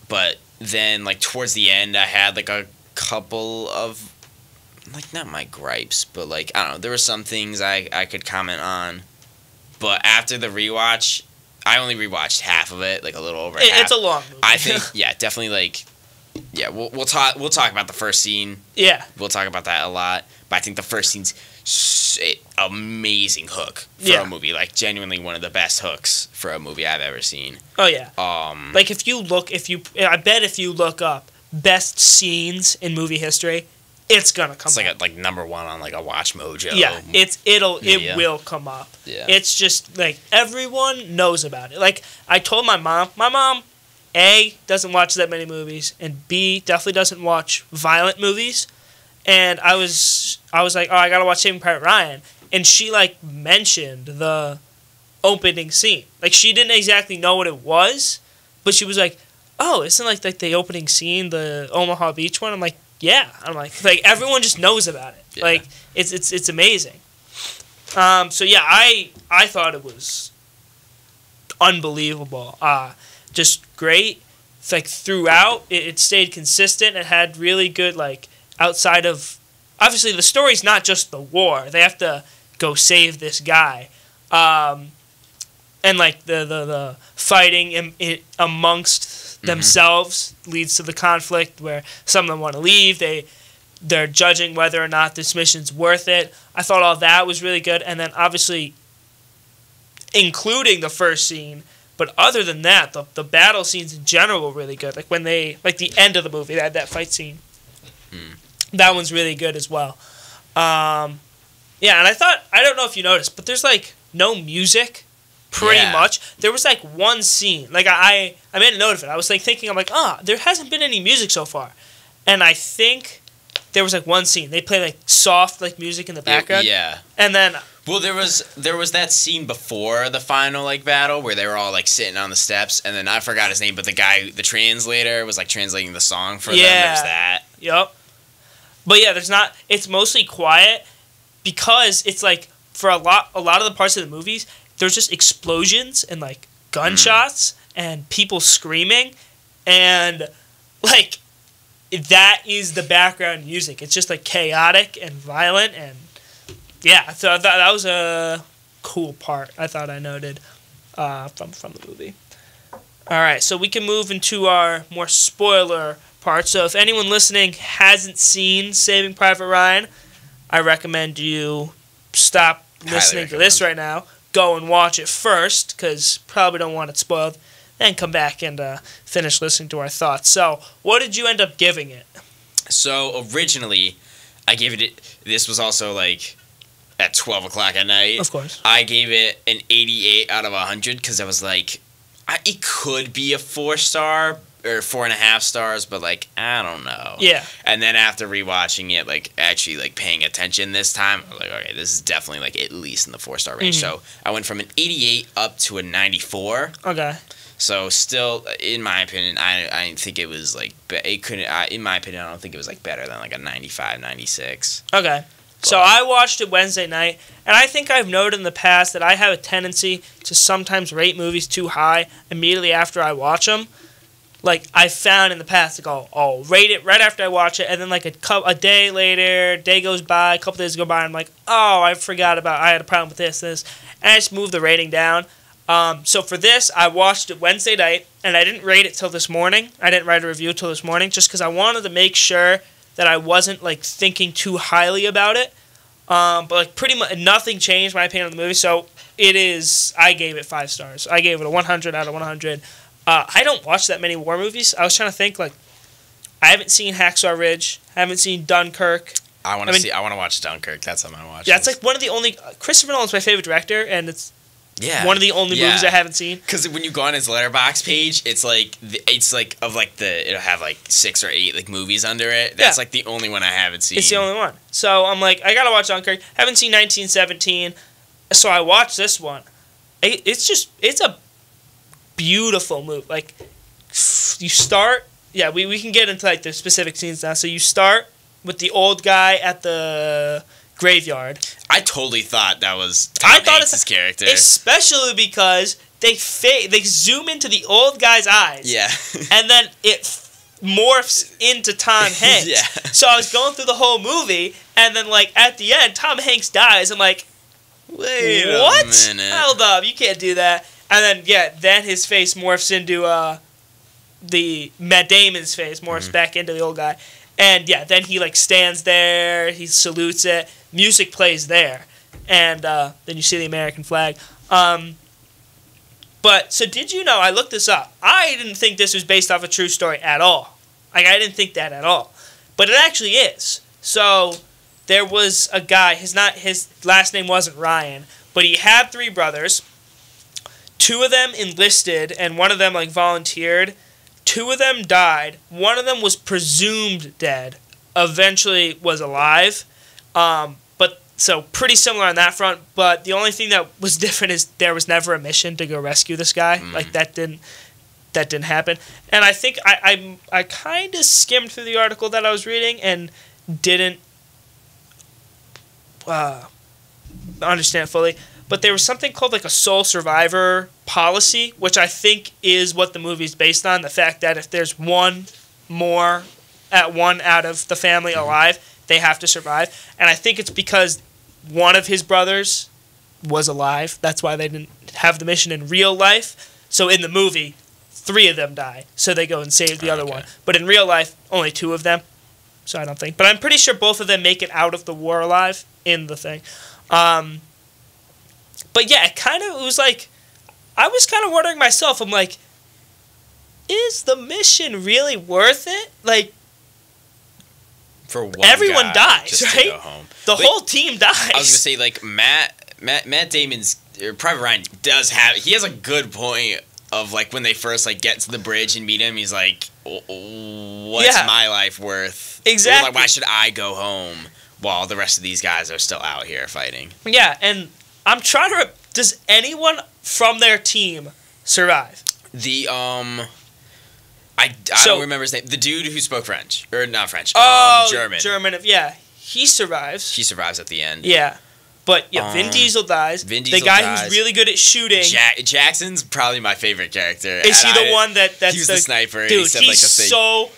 but then like towards the end I had like a couple of like not my gripes, but like I don't know, there were some things I could comment on, but after the rewatch, I only rewatched half of it, like a little over half. It's a long movie. I think definitely like we'll talk about the first scene. Yeah, We'll talk about that a lot, but I think the first scene's amazing hook for a movie, like genuinely one of the best hooks for a movie I've ever seen. Oh yeah. Like if you look up best scenes in movie history, it's gonna come. It's up. like number one on like a Watch Mojo. Yeah, media. it will come up. Yeah. It's just like everyone knows about it. Like I told my mom. My mom, A, doesn't watch that many movies, and B, definitely doesn't watch violent movies. And I was like, oh, I gotta watch Saving Private Ryan, and she like mentioned the opening scene. Like she didn't exactly know what it was, but she was like, oh, isn't like the opening scene the Omaha Beach one? I'm like, yeah. I'm like everyone just knows about it. Yeah. Like it's amazing. So yeah, I thought it was unbelievable. Just great. It's like throughout it stayed consistent. It had really good like outside of obviously the story's not just the war. They have to go save this guy. And like the fighting amongst themselves leads to the conflict where some of them want to leave. They're judging whether or not this mission's worth it. I thought all that was really good, and then obviously including the first scene. But other than that, the battle scenes in general were really good. Like when the end of the movie, they had that fight scene. That one's really good as well. Yeah, and I don't know if you noticed, but there's like no music. Pretty much. There was like one scene. Like I made a note of it. I was like thinking, I'm like, there hasn't been any music so far. And I think there was like one scene. They play like soft like music in the background. Yeah. And then well, there was that scene before the final like battle where they were all like sitting on the steps, and then I forgot his name, but the translator was like translating the song for them. There's that. Yep. But yeah, it's mostly quiet because it's like for a lot of the parts of the movies, there's just explosions and like gunshots and people screaming, and like that is the background music. It's just like chaotic and violent, and yeah, so that was a cool part I thought I noted from the movie. All right, so we can move into our more spoiler part. So if anyone listening hasn't seen Saving Private Ryan, I recommend you stop listening to this right now. Go and watch it first, because probably don't want it spoiled, then come back and finish listening to our thoughts. So, what did you end up giving it? So, originally, I gave it, this was also like at 12 o'clock at night. Of course. I gave it an 88 out of 100, because I was like, it could be a 4-star or 4.5 stars, but like, I don't know. Yeah. And then after rewatching it, like actually like paying attention this time, I was like, okay, this is definitely like at least in the 4-star range. So I went from an 88 up to a 94. Okay. So still, in my opinion, I didn't think it was like, it couldn't, in my opinion, I don't think it was like better than like a 95, 96. Okay. So I watched it Wednesday night, and I think I've noted in the past that I have a tendency to sometimes rate movies too high immediately after I watch them. Like, I found in the past, like, I'll rate it right after I watch it, and then, like, a day later, day goes by, a couple days go by, and I'm like, oh, I forgot about, I had a problem with this. and I just moved the rating down. So for this, I watched it Wednesday night, and I didn't rate it till this morning. I didn't write a review till this morning, just because I wanted to make sure that I wasn't like thinking too highly about it. But like pretty much nothing changed my opinion on the movie. So it is. I gave it 5 stars. I gave it a 100 out of 100. I don't watch that many war movies. I was trying to think like I haven't seen Hacksaw Ridge. I haven't seen Dunkirk. I want to watch Dunkirk. That's something I watch. Yeah, it's like one of the only. Christopher Nolan's my favorite director, and it's one of the only movies I haven't seen. Because when you go on his Letterboxd page, it'll have like 6 or 8 like movies under it. That's like the only one I haven't seen. It's the only one. So I'm like, I gotta watch Dunkirk. Haven't seen 1917, so I watched this one. It's a beautiful movie. Like you start, we can get into like the specific scenes now. So you start with the old guy at the graveyard. I totally thought that was Tom Hanks' character, especially because they zoom into the old guy's eyes. Yeah, and then it morphs into Tom Hanks. Yeah. So I was going through the whole movie, and then like at the end, Tom Hanks dies. I'm like, wait what? a minute. Hold up, you can't do that. And then his face morphs into the Matt Damon's face morphs back into the old guy. And then he like stands there, he salutes it, music plays there, and then you see the American flag. But so did you know? I looked this up. I didn't think this was based off a true story at all. Like I didn't think that at all, but it actually is. So there was a guy. His last name wasn't Ryan, but he had 3 brothers. 2 of them enlisted, and one of them like volunteered. 2 of them died. One of them was presumed dead. Eventually was alive. But so pretty similar on that front. But the only thing that was different is there was never a mission to go rescue this guy. Like that didn't happen. And I think I kind of skimmed through the article that I was reading and didn't understand fully. But there was something called like a sole survivor policy, which I think is what the movie's based on. The fact that if there's one out of the family alive, they have to survive. And I think it's because one of his brothers was alive. That's why they didn't have the mission in real life. So in the movie, 3 of them die. So they go and save the other one. But in real life, only 2 of them. So I don't think. But I'm pretty sure both of them make it out of the war alive in the thing. But yeah, it was like, I was kind of wondering myself, I'm like, is the mission really worth it? Like, for one everyone guy dies, just right? to go home. The whole team dies. I was gonna say like Matt Damon's Private Ryan he has a good point of like when they first like get to the bridge and meet him, he's like, what's my life worth? Exactly. Or, like, why should I go home while the rest of these guys are still out here fighting? Yeah, and I'm trying to. Does anyone from their team survive? The I don't remember his name. The dude who spoke French or not French. German. German. Yeah, he survives. He survives at the end. Yeah, but Vin Diesel dies. The guy who's really good at shooting. Jackson's probably my favorite character. Is he the one that's he was the sniper? Dude, and he said, he's like, the thing. so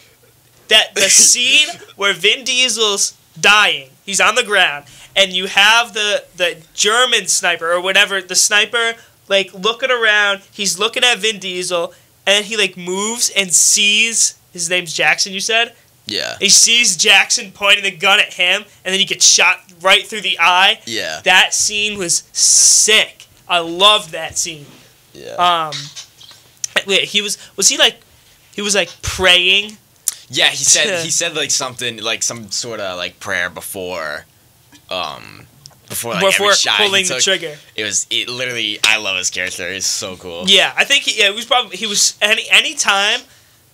the scene where Vin Diesel's dying, he's on the ground. And you have the German sniper or whatever, the sniper, like, looking around. He's looking at Vin Diesel, and he, like, moves and sees... His name's Jackson, you said? Yeah. He sees Jackson pointing the gun at him, and then he gets shot right through the eye. Yeah. That scene was sick. I loved that scene. Yeah. Wait, he was praying? Yeah, he said, like, something, like, some sort of, like, prayer before every shot pulling he took. the trigger. It literally, I love his character. He's so cool. Yeah, I think he was any time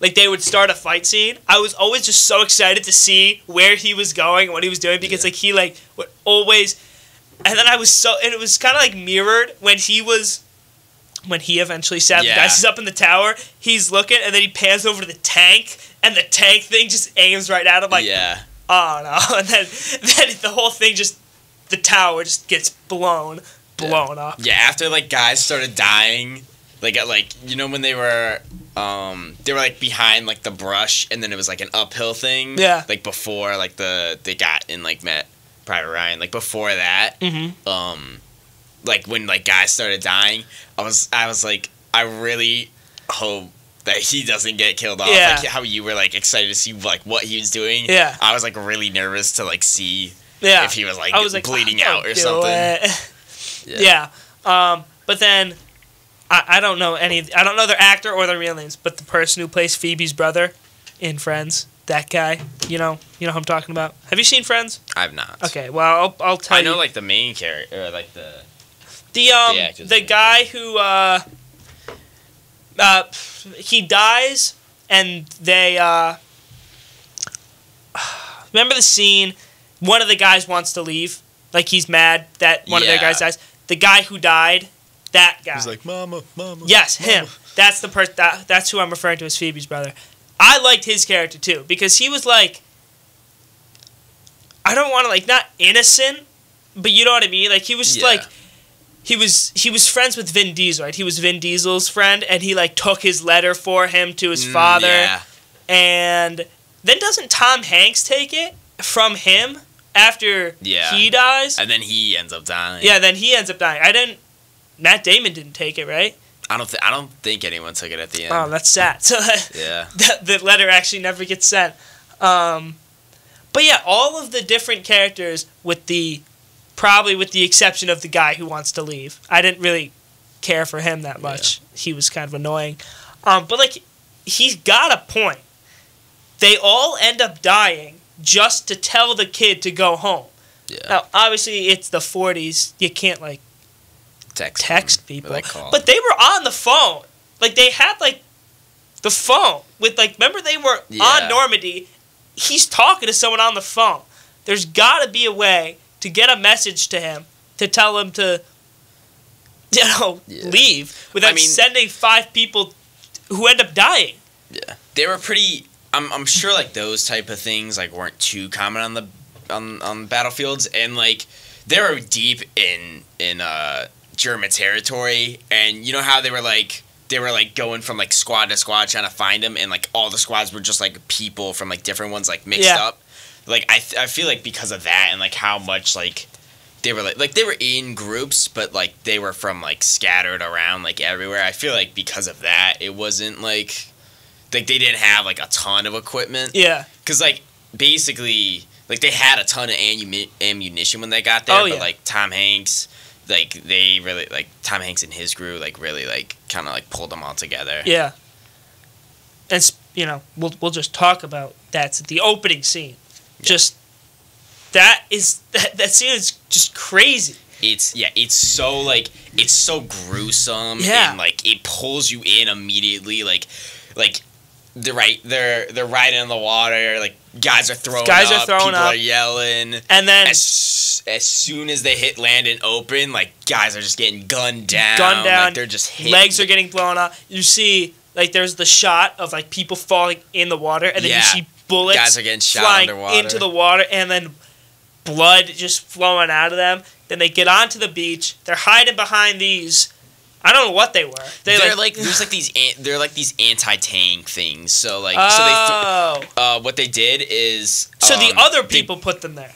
like they would start a fight scene, I was always just so excited to see where he was going and what he was doing because like he like would always, and then and it was kind of like mirrored when he eventually sat the guys is up in the tower, he's looking and then he pans over to the tank and the tank thing just aims right at him like oh no, and then the whole thing the tower just gets blown up. Yeah, after like guys started dying, like you know when they were like behind like the brush and then it was like an uphill thing. Yeah. Like before like they got in like Private Ryan, like before that. like when like guys started dying, I was like, I really hope that he doesn't get killed off. Yeah. Like how you were like excited to see like what he was doing. Yeah. I was like really nervous to like see Yeah. if he was like, I was like bleeding "Don't out or do something. it." Yeah. But then I don't know I don't know their actor or their real names, but the person who plays Phoebe's brother in Friends, that guy, you know who I'm talking about. Have you seen Friends? I've not. Okay, well I'll tell you. I know like the main character, or like the actor's the name. guy who he dies, and they remember the scene. One of the guys wants to leave, like he's mad that one of their guys dies. The guy who died, that guy. He's like, Mama. Yes, Mama. him. That's the person. That's who I'm referring to as Phoebe's brother. I liked his character too because he was like, I don't want to like not innocent, but you know what I mean. Like he was just like, he was friends with Vin Diesel, right? He was Vin Diesel's friend, and he like took his letter for him to his father. Yeah. And then doesn't Tom Hanks take it from him after he dies? And then he ends up dying. Yeah, then he ends up dying. Matt Damon didn't take it, right? I don't think anyone took it at the end. Oh, that's sad. So yeah. the letter actually never gets sent. But yeah, all of the different characters probably with the exception of the guy who wants to leave. I didn't really care for him that much. Yeah. He was kind of annoying. But like, he's got a point. They all end up dying just to tell the kid to go home. Yeah. Now, obviously, it's the 40s. You can't like text people. But they were on the phone. Like, they had, like, the phone. With, like, remember they were on Normandy. He's talking to someone on the phone. There's got to be a way to get a message to him to tell him to, leave without sending 5 people who end up dying. Yeah. They were pretty... I'm sure, like, those type of things, like, weren't too common on battlefields. And, like, they were deep in German territory, and you know how they were going from like squad to squad trying to find them, and like all the squads were just like people from like different ones like mixed up. Like I feel like because of that, and like how much like they were like they were in groups, but like they were from like scattered around like everywhere. I feel like because of that, it wasn't like they didn't have like a ton of equipment. Yeah, because like basically like they had a ton of ammunition when they got there, but like Tom Hanks. Like they really like Tom Hanks and his crew like really like kind of like pulled them all together. Yeah, and we'll just talk about that's the opening scene. Yeah. Just that scene is just crazy. It's so gruesome. Yeah, and like it pulls you in immediately. Like they're right in the water. Like guys are throwing up. People are yelling. And then as soon as they hit land and open, like guys are just getting gunned down. Like, they're just hit. Legs are getting blown up. You see, like there's the shot of like people falling in the water, and then you see bullets guys are getting shot flying underwater. into the water, and then blood just flowing out of them. Then they get onto the beach. They're hiding behind these. I don't know what they were. They're like these anti-tank things. So like what they did is the other people put them there.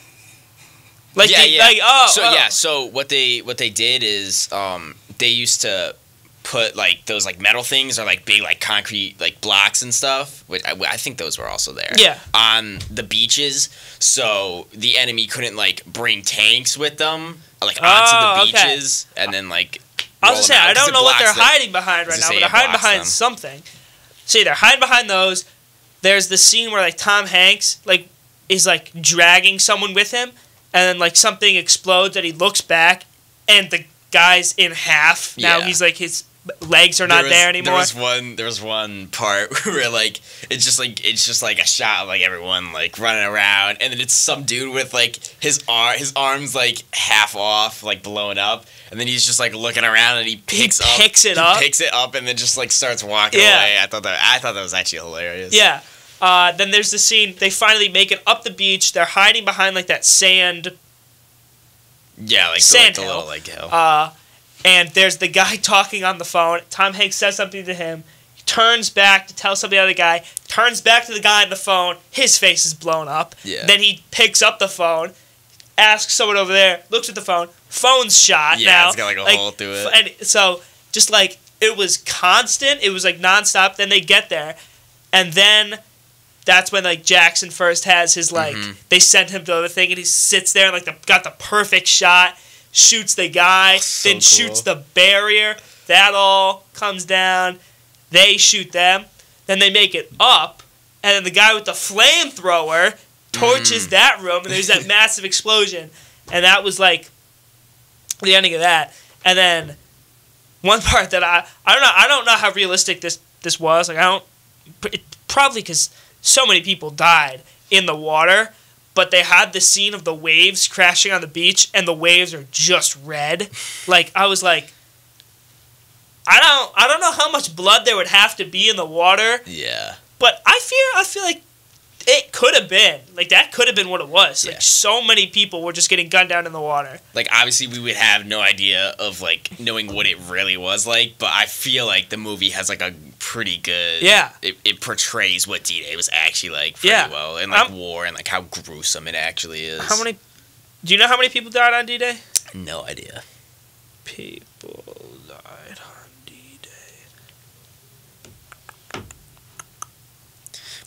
Like So what they did is they used to put like those like metal things or like big like concrete like blocks and stuff. Which I think those were also there. Yeah. On the beaches, so the enemy couldn't like bring tanks with them like onto the beaches and then like. I was just saying, I don't know what they're hiding behind right now, but they're hiding behind something. See, they're hiding behind those. There's the scene where like Tom Hanks like is like dragging someone with him, and then like something explodes, and he looks back, and the guy's in half. Now he's like his legs are not there anymore. There was one part where like it's just like a shot of like everyone like running around, and then it's some dude with like his arms like half off, like blown up. And then he's just like looking around, and he picks it up, and then just like starts walking away. I thought that was actually hilarious. Yeah. Then there's the scene. They finally make it up the beach. They're hiding behind like that sand. Yeah, like sand the hill. little like hill. And there's the guy talking on the phone. Tom Hanks says something to him. He turns back to tell something to the other guy. Turns back to the guy on the phone. His face is blown up. Yeah. Then he picks up the phone. asks someone over there, looks at the phone, phone's shot Yeah, now. it's got like a hole through it. And so just like it was constant, it was like nonstop. Then they get there, and then that's when like Jackson first has his like they sent him to the other thing, and he sits there and like got the perfect shot, shoots the guy, So then cool. shoots the barrier. That all comes down. They shoot them. Then they make it up, and then the guy with the flamethrower torches that room, and there's that massive explosion. And that was like the ending of that. And then one part that I don't know how realistic this was. Like probably because so many people died in the water, but they had the scene of the waves crashing on the beach, and the waves are just red. Like I was like, I don't know how much blood there would have to be in the water. Yeah. But I feel like it could have been. Like, that could have been what it was. Yeah. Like, so many people were just getting gunned down in the water. Like, obviously, we would have no idea of, like, knowing what it really was like, but I feel like the movie has, like, a pretty good... Yeah. It portrays what D-Day was actually like pretty well, and, like, war, and, like, how gruesome it actually is. Do you know how many people died on D-Day? No idea. People died on D-Day.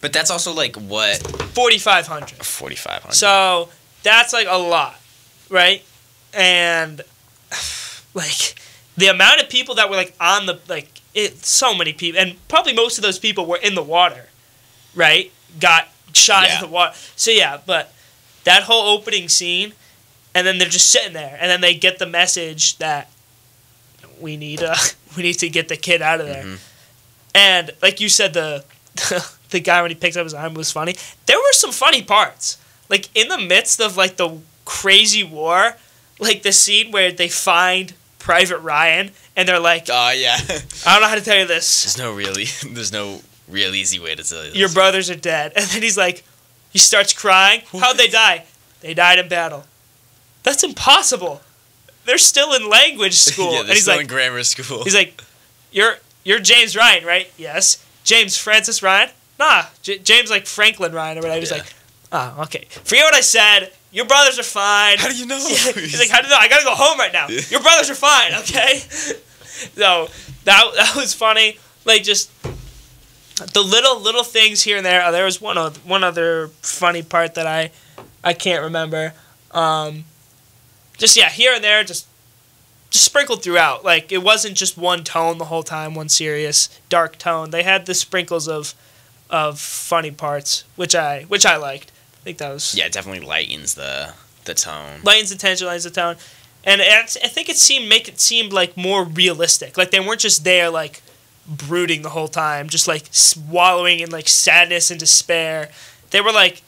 But that's also, like, what... 4,500. 4,500. So, that's, like, a lot, right? And, like, the amount of people that were, like, on the, like, so many people, and probably most of those people were in the water, right? Got shot in the water. So, yeah, but that whole opening scene, and then they're just sitting there, and then they get the message that we need to get the kid out of there. And, like you said, the guy when he picks up his arm was funny. There were some funny parts. Like, in the midst of, like, the crazy war, like, the scene where they find Private Ryan, and they're like, Oh, yeah. I don't know how to tell you this. There's no real easy way to tell you this. Your brothers are dead. And then he's like, he starts crying. How'd they die? They died in battle. That's impossible. They're still in language school. Yeah, and they're he's still like, in grammar school. He's like, you're James Ryan, right? Yes. James Francis Ryan? Nah, James like Franklin Ryan or whatever. He's like, okay. Forget what I said. Your brothers are fine. How do you know? Yeah. He's like, how do you know? I gotta go home right now. Your brothers are fine, okay? So that was funny. Like, just the little things here and there. There was one other funny part that I can't remember. Just here and there, just sprinkled throughout. Like, it wasn't just one tone the whole time, one serious dark tone. They had the sprinkles of funny parts, which I liked. I think that was it definitely lightens the tone. Lightens the tension, lightens the tone, and I think it seemed like more realistic. Like, they weren't just there like brooding the whole time, just like wallowing in like sadness and despair. They were like,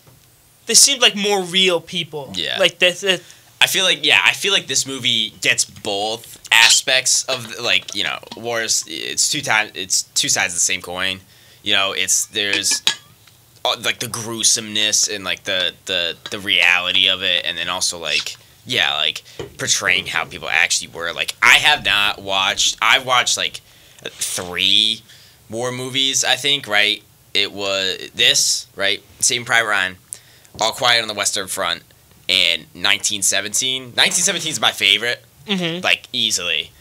they seemed like more real people. Yeah. Like I feel like this movie gets both aspects of, like, you know, wars. It's two sides of the same coin. You know, there's like the gruesomeness and like the reality of it, and then also like portraying how people actually were. Like, I've watched like 3 war movies, I think, right? It was this, right? Saving Private Ryan, All Quiet on the Western Front, and 1917. 1917 is my favorite, like, easily.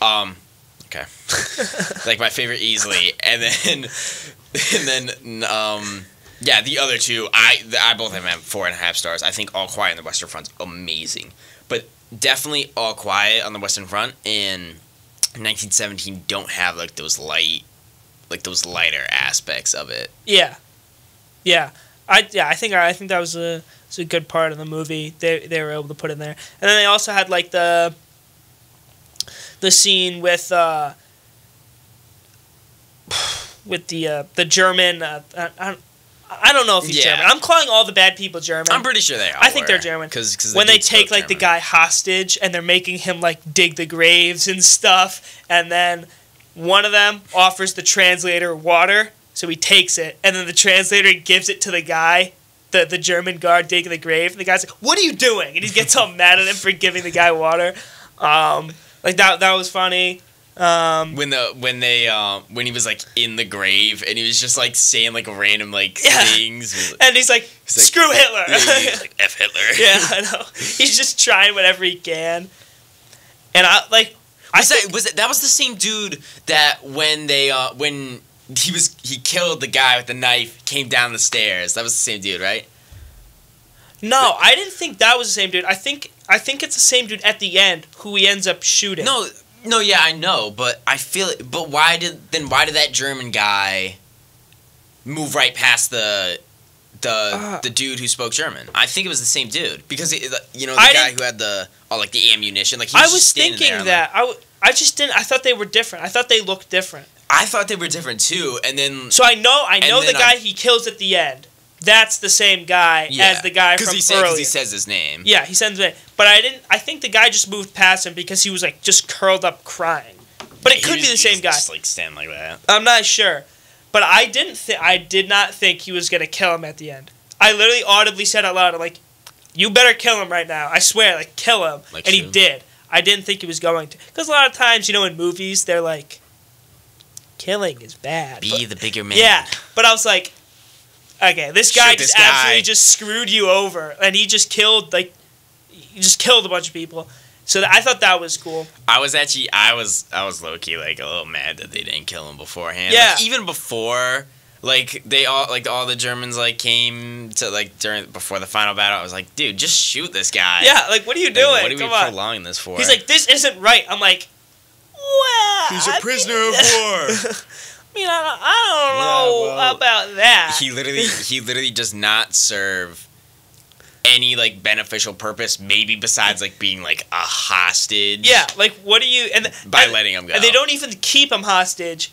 Okay. Like, my favorite easily, and then the other two, I both have 4.5 stars. I think All Quiet on the Western Front's amazing, but definitely All Quiet on the Western Front and 1917 don't have like those lighter aspects of it. Yeah. I think that was a good part of the movie. They were able to put in there, and then they also had like the scene with the German. I don't know if he's German. I'm calling all the bad people German. I'm pretty sure they are. I think they're German. Cause when they take like the guy hostage and they're making him like dig the graves and stuff, and then one of them offers the translator water, so he takes it, and then the translator gives it to the guy, the German guard digging the grave, and the guy's like, "What are you doing?" And he gets all mad at him for giving the guy water. Like that was funny. When he was like in the grave and he was just like saying like random like things. And he's like, screw Hitler. He's like F Hitler. Yeah, I know. He's just trying whatever he can. And that was the same dude that when he killed the guy with the knife, came down the stairs. That was the same dude, right? No, I didn't think that was the same dude. I think it's the same dude at the end who he ends up shooting. No, yeah, I know, but I feel it. But why did that German guy move right past the dude who spoke German? I think it was the same dude because the guy who had the ammunition. Like I was thinking that I just didn't. I thought they were different. I thought they looked different. I thought they were different too, and then so I know the guy he kills at the end. That's the same guy as the guy from earlier. Because he says his name. Yeah, he says his name. But I think the guy just moved past him because he was like just curled up crying. But it could be the same guy. Just like stand like that. I'm not sure. But I did not think he was gonna kill him at the end. I literally audibly said out loud, I'm like, "You better kill him right now. I swear, like kill him." And he did. I didn't think he was going to. Because a lot of times, in movies, they're like, killing is bad. Be the bigger man. Yeah, but I was like, okay, this guy just absolutely just screwed you over, and he just killed a bunch of people. So I thought that was cool. I was low key like a little mad that they didn't kill him beforehand. Yeah. Like, even before, like they all the Germans like came to before the final battle. I was like, dude, just shoot this guy. Yeah, like what are you doing? What are we prolonging this for? He's like, this isn't right. I'm like, well, he's a prisoner of war. I mean, I don't know about that. He literally does not serve any like beneficial purpose, maybe besides like being like a hostage. Yeah, like what do you by letting him go? And they don't even keep him hostage.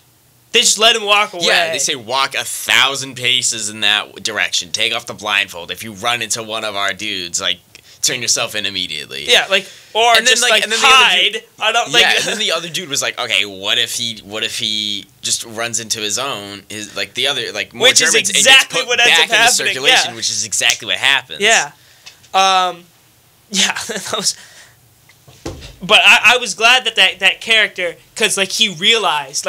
They just let him walk away. Yeah, they say walk 1,000 paces in that direction. Take off the blindfold. If you run into one of our dudes, like turn yourself in immediately. Yeah, like or and just then, hide. I don't like. Yeah, and then the other dude was like, okay, what if he just runs into his the other more which Germans is exactly and what gets ends put up back into happening. circulation, Yeah. which is exactly what happens. Yeah, that was. But I was glad that character, because like he realized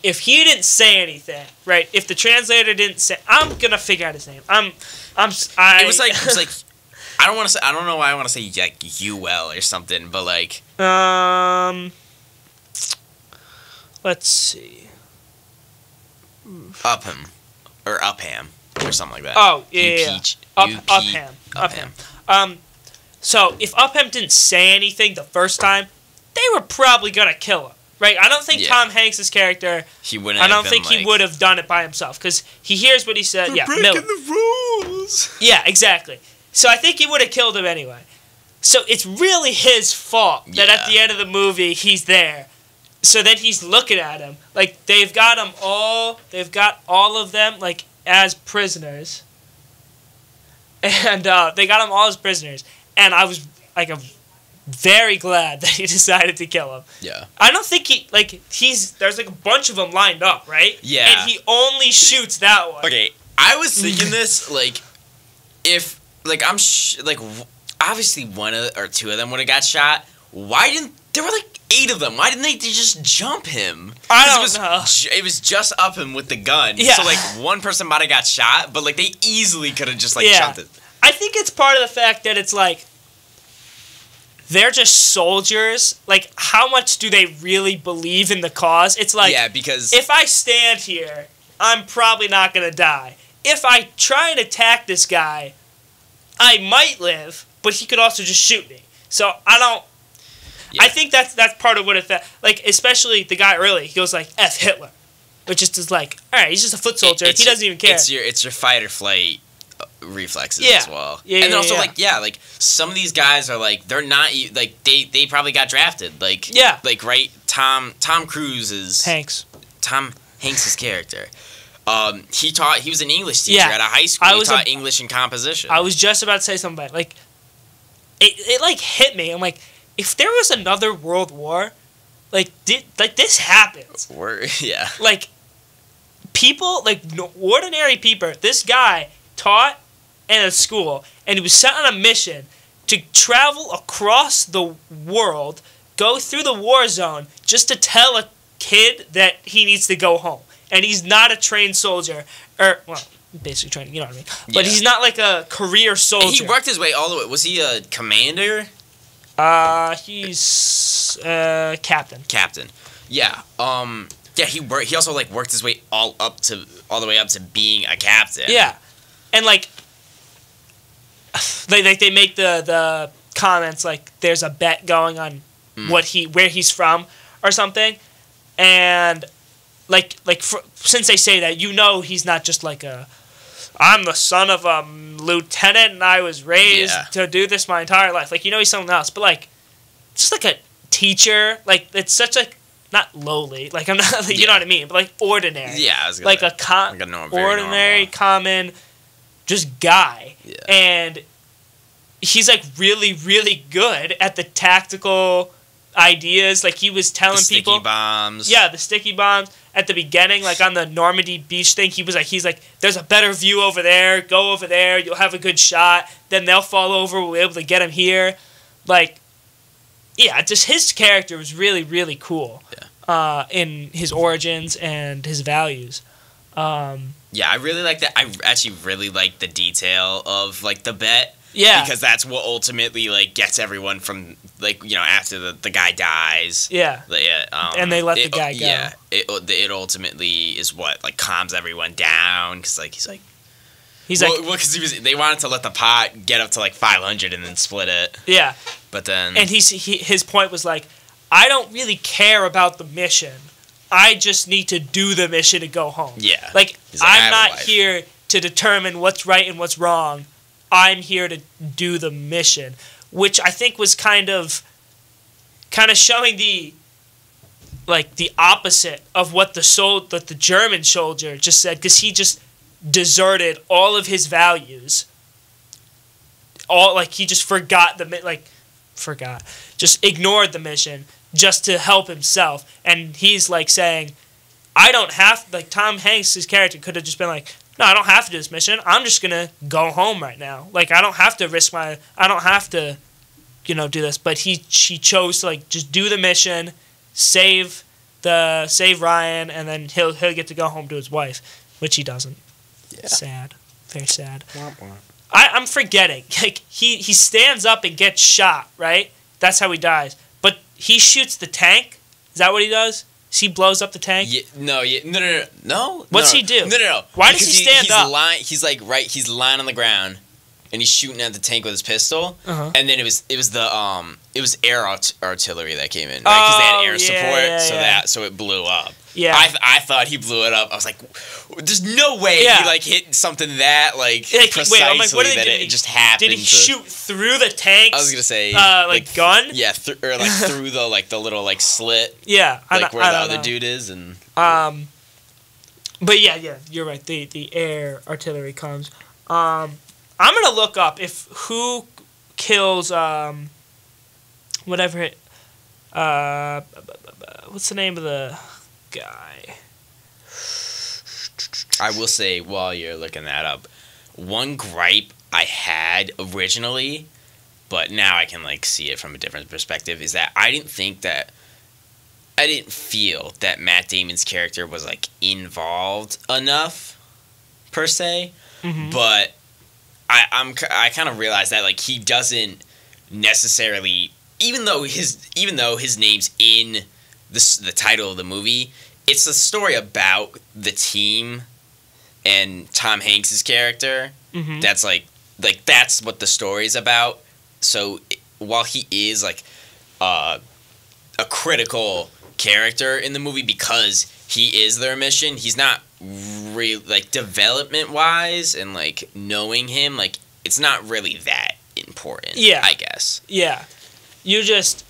if he didn't say anything, right? If the translator didn't say, I'm gonna figure out his name. It was like I don't know why I want to say like UL or something, but like let's see, Upham or something like that. Oh yeah, Upham. So if Upham didn't say anything the first time, they were probably gonna kill him. Right, I don't think Tom Hanks' character. He wouldn't. I don't think he would have done it by himself because he hears what he said. Yeah, breaking the rules. Yeah, exactly. So I think he would have killed him anyway. So it's really his fault that at the end of the movie he's there. So then he's looking at him like they've got them all. They've got all of them like as prisoners, and they got them all as prisoners. And I was like very glad that he decided to kill him. Yeah. I don't think there's like a bunch of them lined up, right? Yeah. And he only shoots that one. Okay, I was thinking this, like, if, like, obviously one or two of them would have got shot. There were like 8 of them. Why didn't they just jump him? I don't know. It was just up him with the gun. Yeah. So, like, one person might have got shot, but, like, they easily could have just, like, jumped it. I think it's part of the fact that it's like, they're just soldiers. Like, how much do they really believe in the cause? It's like, because if I stand here, I'm probably not going to die. If I try and attack this guy, I might live, but he could also just shoot me. So I don't. Yeah. I think that's part of what it felt like. Especially the guy early, he goes like F Hitler, which is just like, all right, he's just a foot soldier. He doesn't even care. It's your fight or flight reflexes as well. Yeah, and also like some of these guys are like they're not like they probably got drafted. Like right, Tom Cruise is Tom Hanks' character. He was an English teacher at a high school. He taught English and composition. I was just about to say something about it. Like it like hit me. I'm like, if there was another world war, like this happens. Yeah. Like people, like ordinary people. This guy taught in a school, and he was sent on a mission to travel across the world, go through the war zone just to tell a kid that he needs to go home. And he's not a trained soldier. Basically trained, you know what I mean. But he's not like a career soldier. He worked his way all the way. Was he a commander? He's captain. Captain. Yeah. Yeah, he also like worked his way all the way up to being a captain. Yeah. And like they make the comments like there's a bet going on where he's from or something. And since they say that, he's not just like I'm the son of a lieutenant and I was raised to do this my entire life. Like, he's something else. But like, just like a teacher, like it's such a, not lowly, like I'm not, you know what I mean, but like ordinary. Yeah, I was gonna say, ordinary, common, just guy. Yeah. And he's like really, really good at the tactical ideas. Like he was telling people. Sticky bombs. Yeah, the sticky bombs. At the beginning, like on the Normandy beach thing, he's like, there's a better view over there. Go over there. You'll have a good shot. Then they'll fall over. We'll be able to get him here. Like, yeah, just his character was really, really cool. Yeah. In his origins and his values. Yeah, I really like that. I actually really like the detail of like the bet. Yeah. Because that's what ultimately like gets everyone from like after the guy dies. Yeah. And they let the guy go. Yeah. It ultimately is what like calms everyone down because like he's like because they wanted to let the pot get up to like 500 and then split it. Yeah. But then and his point was like, I don't really care about the mission. I just need to do the mission to go home. Yeah. Like I'm not here to determine what's right and what's wrong. I'm here to do the mission, which I think was kind of showing the opposite of what the German soldier just said, because he just deserted all of his values. He just just ignored the mission just to help himself, and he's like saying, I don't have Tom Hanks' character could have just been like, no, I don't have to do this mission. I'm just going to go home right now. Like, I don't have to I don't have to, do this. But he chose to, just do the mission, save Ryan, and then he'll get to go home to his wife, which he doesn't. Yeah. Sad. Very sad. I'm forgetting. Like, he stands up and gets shot, right? That's how he dies. But he shoots the tank. Is that what he does? He blows up the tank? Yeah, no. What's he do? No. Why does he stand up? He's lying on the ground, and he's shooting at the tank with his pistol. Uh-huh. And then it was air artillery that came in, right? Because they had air support, so it blew up. Yeah. I thought he blew it up. I was like, there's no way he hit something that precisely that it just happened. Did he shoot through the tanks? I was gonna say gun? Yeah, through the little slit. Yeah, where the other dude is and. But yeah, you're right. The air artillery comes. I'm gonna look up who kills whatever. What's the name of the guy? I will say while you're looking that up, one gripe I had originally, but now I can see it from a different perspective, is that I didn't feel that Matt Damon's character was involved enough per se. Mm-hmm. But I kind of realized that he doesn't necessarily, even though his name's in the title of the movie, it's a story about the team and Tom Hanks' character. Mm-hmm. That's that's what the story's about. So while he is a critical character in the movie because he is their mission, he's not really development wise and knowing him, it's not really that important. Yeah, I guess. Yeah, you just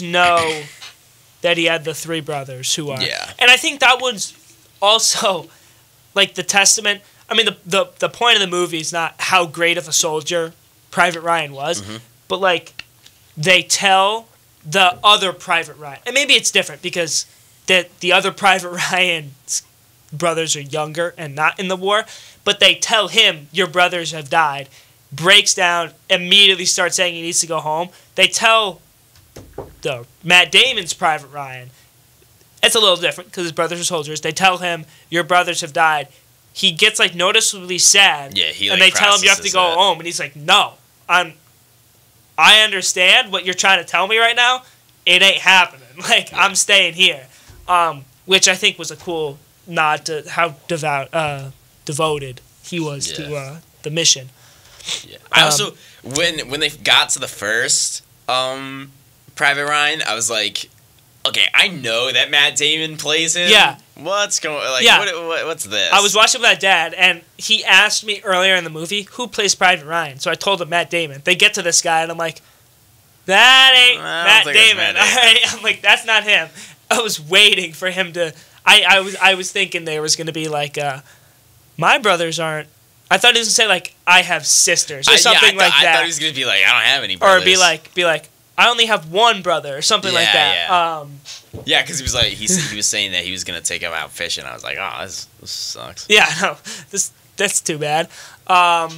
know that he had the three brothers who are. Yeah, and I think that was also the testament. I mean, the point of the movie is not how great of a soldier Private Ryan was, mm-hmm. but they tell the other Private Ryan, and maybe it's different because the other Private Ryan's brothers are younger and not in the war, but they tell him, your brothers have died, breaks down, immediately starts saying he needs to go home. They tell Matt Damon's Private Ryan, it's a little different because his brothers are soldiers. They tell him, your brothers have died. He gets, like, noticeably sad. Yeah, he, and like, they tell him you have to go home. And he's like, no, I understand what you're trying to tell me right now. It ain't happening. Like, I'm staying here. Which I think was a cool nod to how devoted he was to the mission. Yeah. I also, when they got to the first Private Ryan, I was like, okay, I know that Matt Damon plays him. Yeah. What's going on? Like, Yeah. what's this? I was watching with my dad, and he asked me earlier in the movie, who plays Private Ryan? So I told him Matt Damon. They get to this guy, and I'm like, that ain't Matt Damon. All right? I'm like, that's not him. I was waiting for him to... I was thinking there was going to be like, my brothers aren't... I thought he was going to say, like, I have sisters, or something like that. I thought he was going to be like, I don't have any brothers. Or be like, I only have one brother, or something like that. Yeah, because he was like, he was saying that he was going to take him out fishing. I was like, oh, this sucks. Yeah, no, that's too bad. So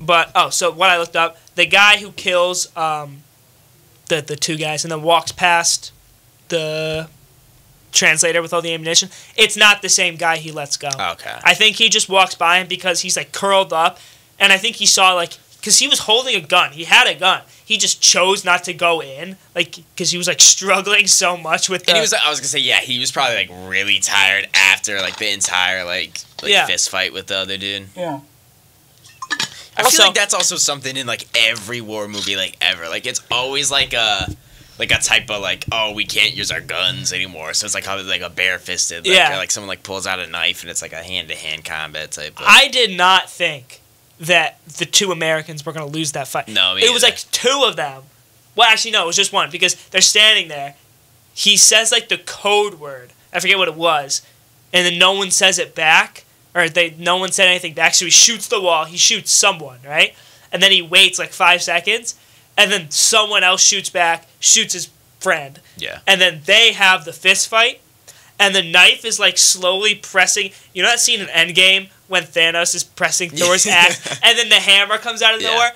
what I looked up, the guy who kills the two guys and then walks past the translator with all the ammunition, it's not the same guy he lets go. Okay. I think he just walks by him because he's, like, curled up, and I think he saw, like, because he was holding a gun. He had a gun. He just chose not to go in, like, because he was, like, struggling so much with the... And he was, I was going to say, yeah, he was probably, like, really tired after, like, the entire, like fist fight with the other dude. Yeah. I feel like that's also something in, like, every war movie, like, ever. Like, it's always, like a type of, like, oh, we can't use our guns anymore. So it's, like, how, like, a bare-fisted, like, or, like, someone, like, pulls out a knife and it's, like, a hand-to-hand combat type of... I did not think that the two Americans were going to lose that fight. No, it was, like, two of them. Well, actually, no, it was just one, because they're standing there. He says, like, the code word. I forget what it was. And then no one says it back. Or no one said anything back, so he shoots the wall. He shoots someone, right? And then he waits, like, 5 seconds. And then someone else shoots back, shoots his friend. Yeah. And then they have the fist fight. And the knife is, like, slowly pressing. You know that scene in Endgame when Thanos is pressing Thor's axe, and then the hammer comes out of nowhere?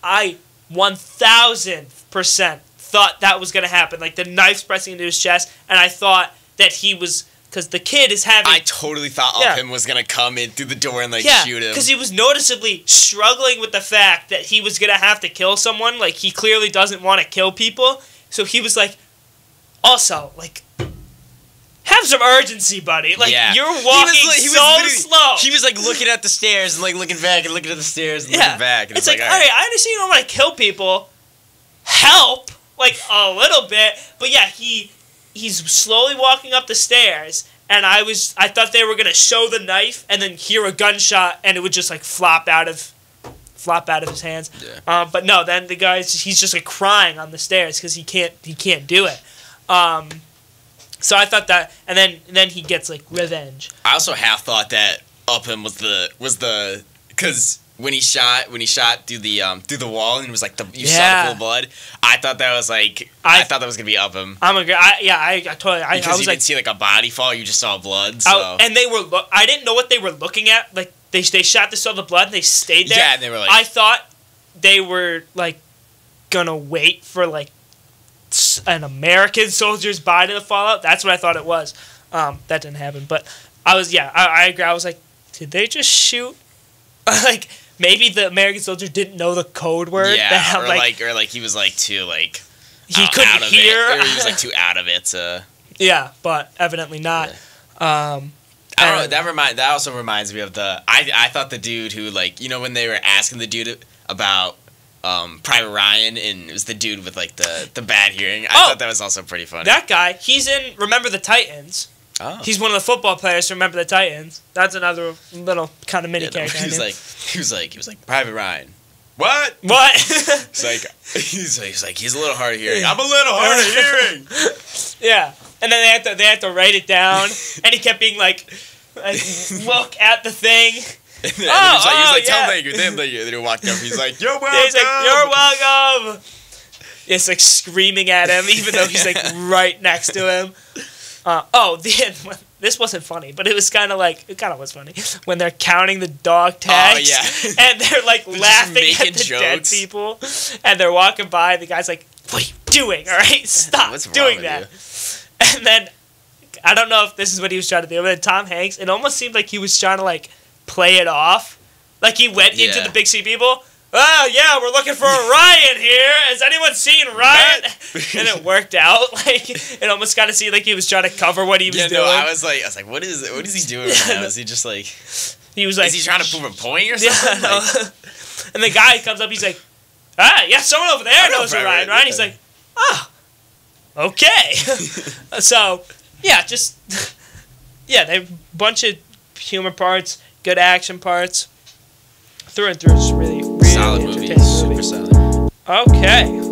I 1,000% thought that was going to happen. Like, the knife's pressing into his chest, and I thought that he was... Because the kid is having... I totally thought Upham was going to come in through the door and, like, shoot him. Because he was noticeably struggling with the fact that he was going to have to kill someone. Like, he clearly doesn't want to kill people. So he was like... Also, like... Have some urgency, buddy. Like, you're walking so slow. He was, like, looking at the stairs and, like, looking back and looking at the stairs and looking back. And it's like, all right, I understand you don't want to kill people. Help! Like, a little bit. But, yeah, he's slowly walking up the stairs, and I thought they were going to show the knife and then hear a gunshot, and it would just, like, flop out of his hands. Yeah. But, no, then the guy's, he's just, like, crying on the stairs because he can't do it. So I thought that, and then he gets, like, revenge. I also half thought that Upham was the because when he shot through the wall and it was like saw the full blood. I thought that was like I thought that was gonna be Upham. I totally. I was you like, didn't see like a body fall, you just saw blood. So. And they were. I didn't know what they were looking at. Like they shot, they saw the blood, and they stayed there. Yeah, and they were like. I thought they were like gonna wait for like an American soldier's body to fall out. That's what I thought it was. That didn't happen, but I agree. I was like, did they just shoot? Like maybe the American soldier didn't know the code word. Yeah, or he was like too like he couldn't hear, or he was like too out of it to. Yeah, but evidently not. Yeah. I don't know. That also reminds me of the. I thought the dude who like when they were asking the dude about Private Ryan and it was the dude with like the bad hearing. I thought that was also pretty funny. That guy, he's in Remember the Titans. Oh. He's one of the football players from Remember the Titans. That's another little kind of mini character. He was like Private Ryan. What? He's like he's a little hard of hearing. I'm a little hard of hearing. Yeah, and then they had to write it down, and he kept being like look at the thing. And then he was like, thank you. Then he walked up. He's like, you're welcome. He's like, you're welcome. It's like screaming at him, even though he's like right next to him. This wasn't funny, but it was kind of was funny when they're counting the dog tags. Oh, yeah. And they're like laughing at the dead people, and they're walking by. The guy's like, wait, doing? All right, stop What's wrong doing with that. And then I don't know if this is what he was trying to do, but then Tom Hanks, it almost seemed like he was trying to like play it off, like he went into the big C people. Oh yeah, we're looking for a Ryan here. Has anyone seen Ryan? And it worked out. Like it almost kind of seemed like he was trying to cover what he was doing. No, I was like, what is he doing right now? Is he just like? He was like, is he trying to prove a point or something? Yeah, Like, and the guy comes up, he's like, yeah, someone over there knows who Ryan. Ryan, he's like, okay. So yeah, they bunch of humor parts, good action parts. Through and through, just really solid movie, entertaining movie. super solid. Okay.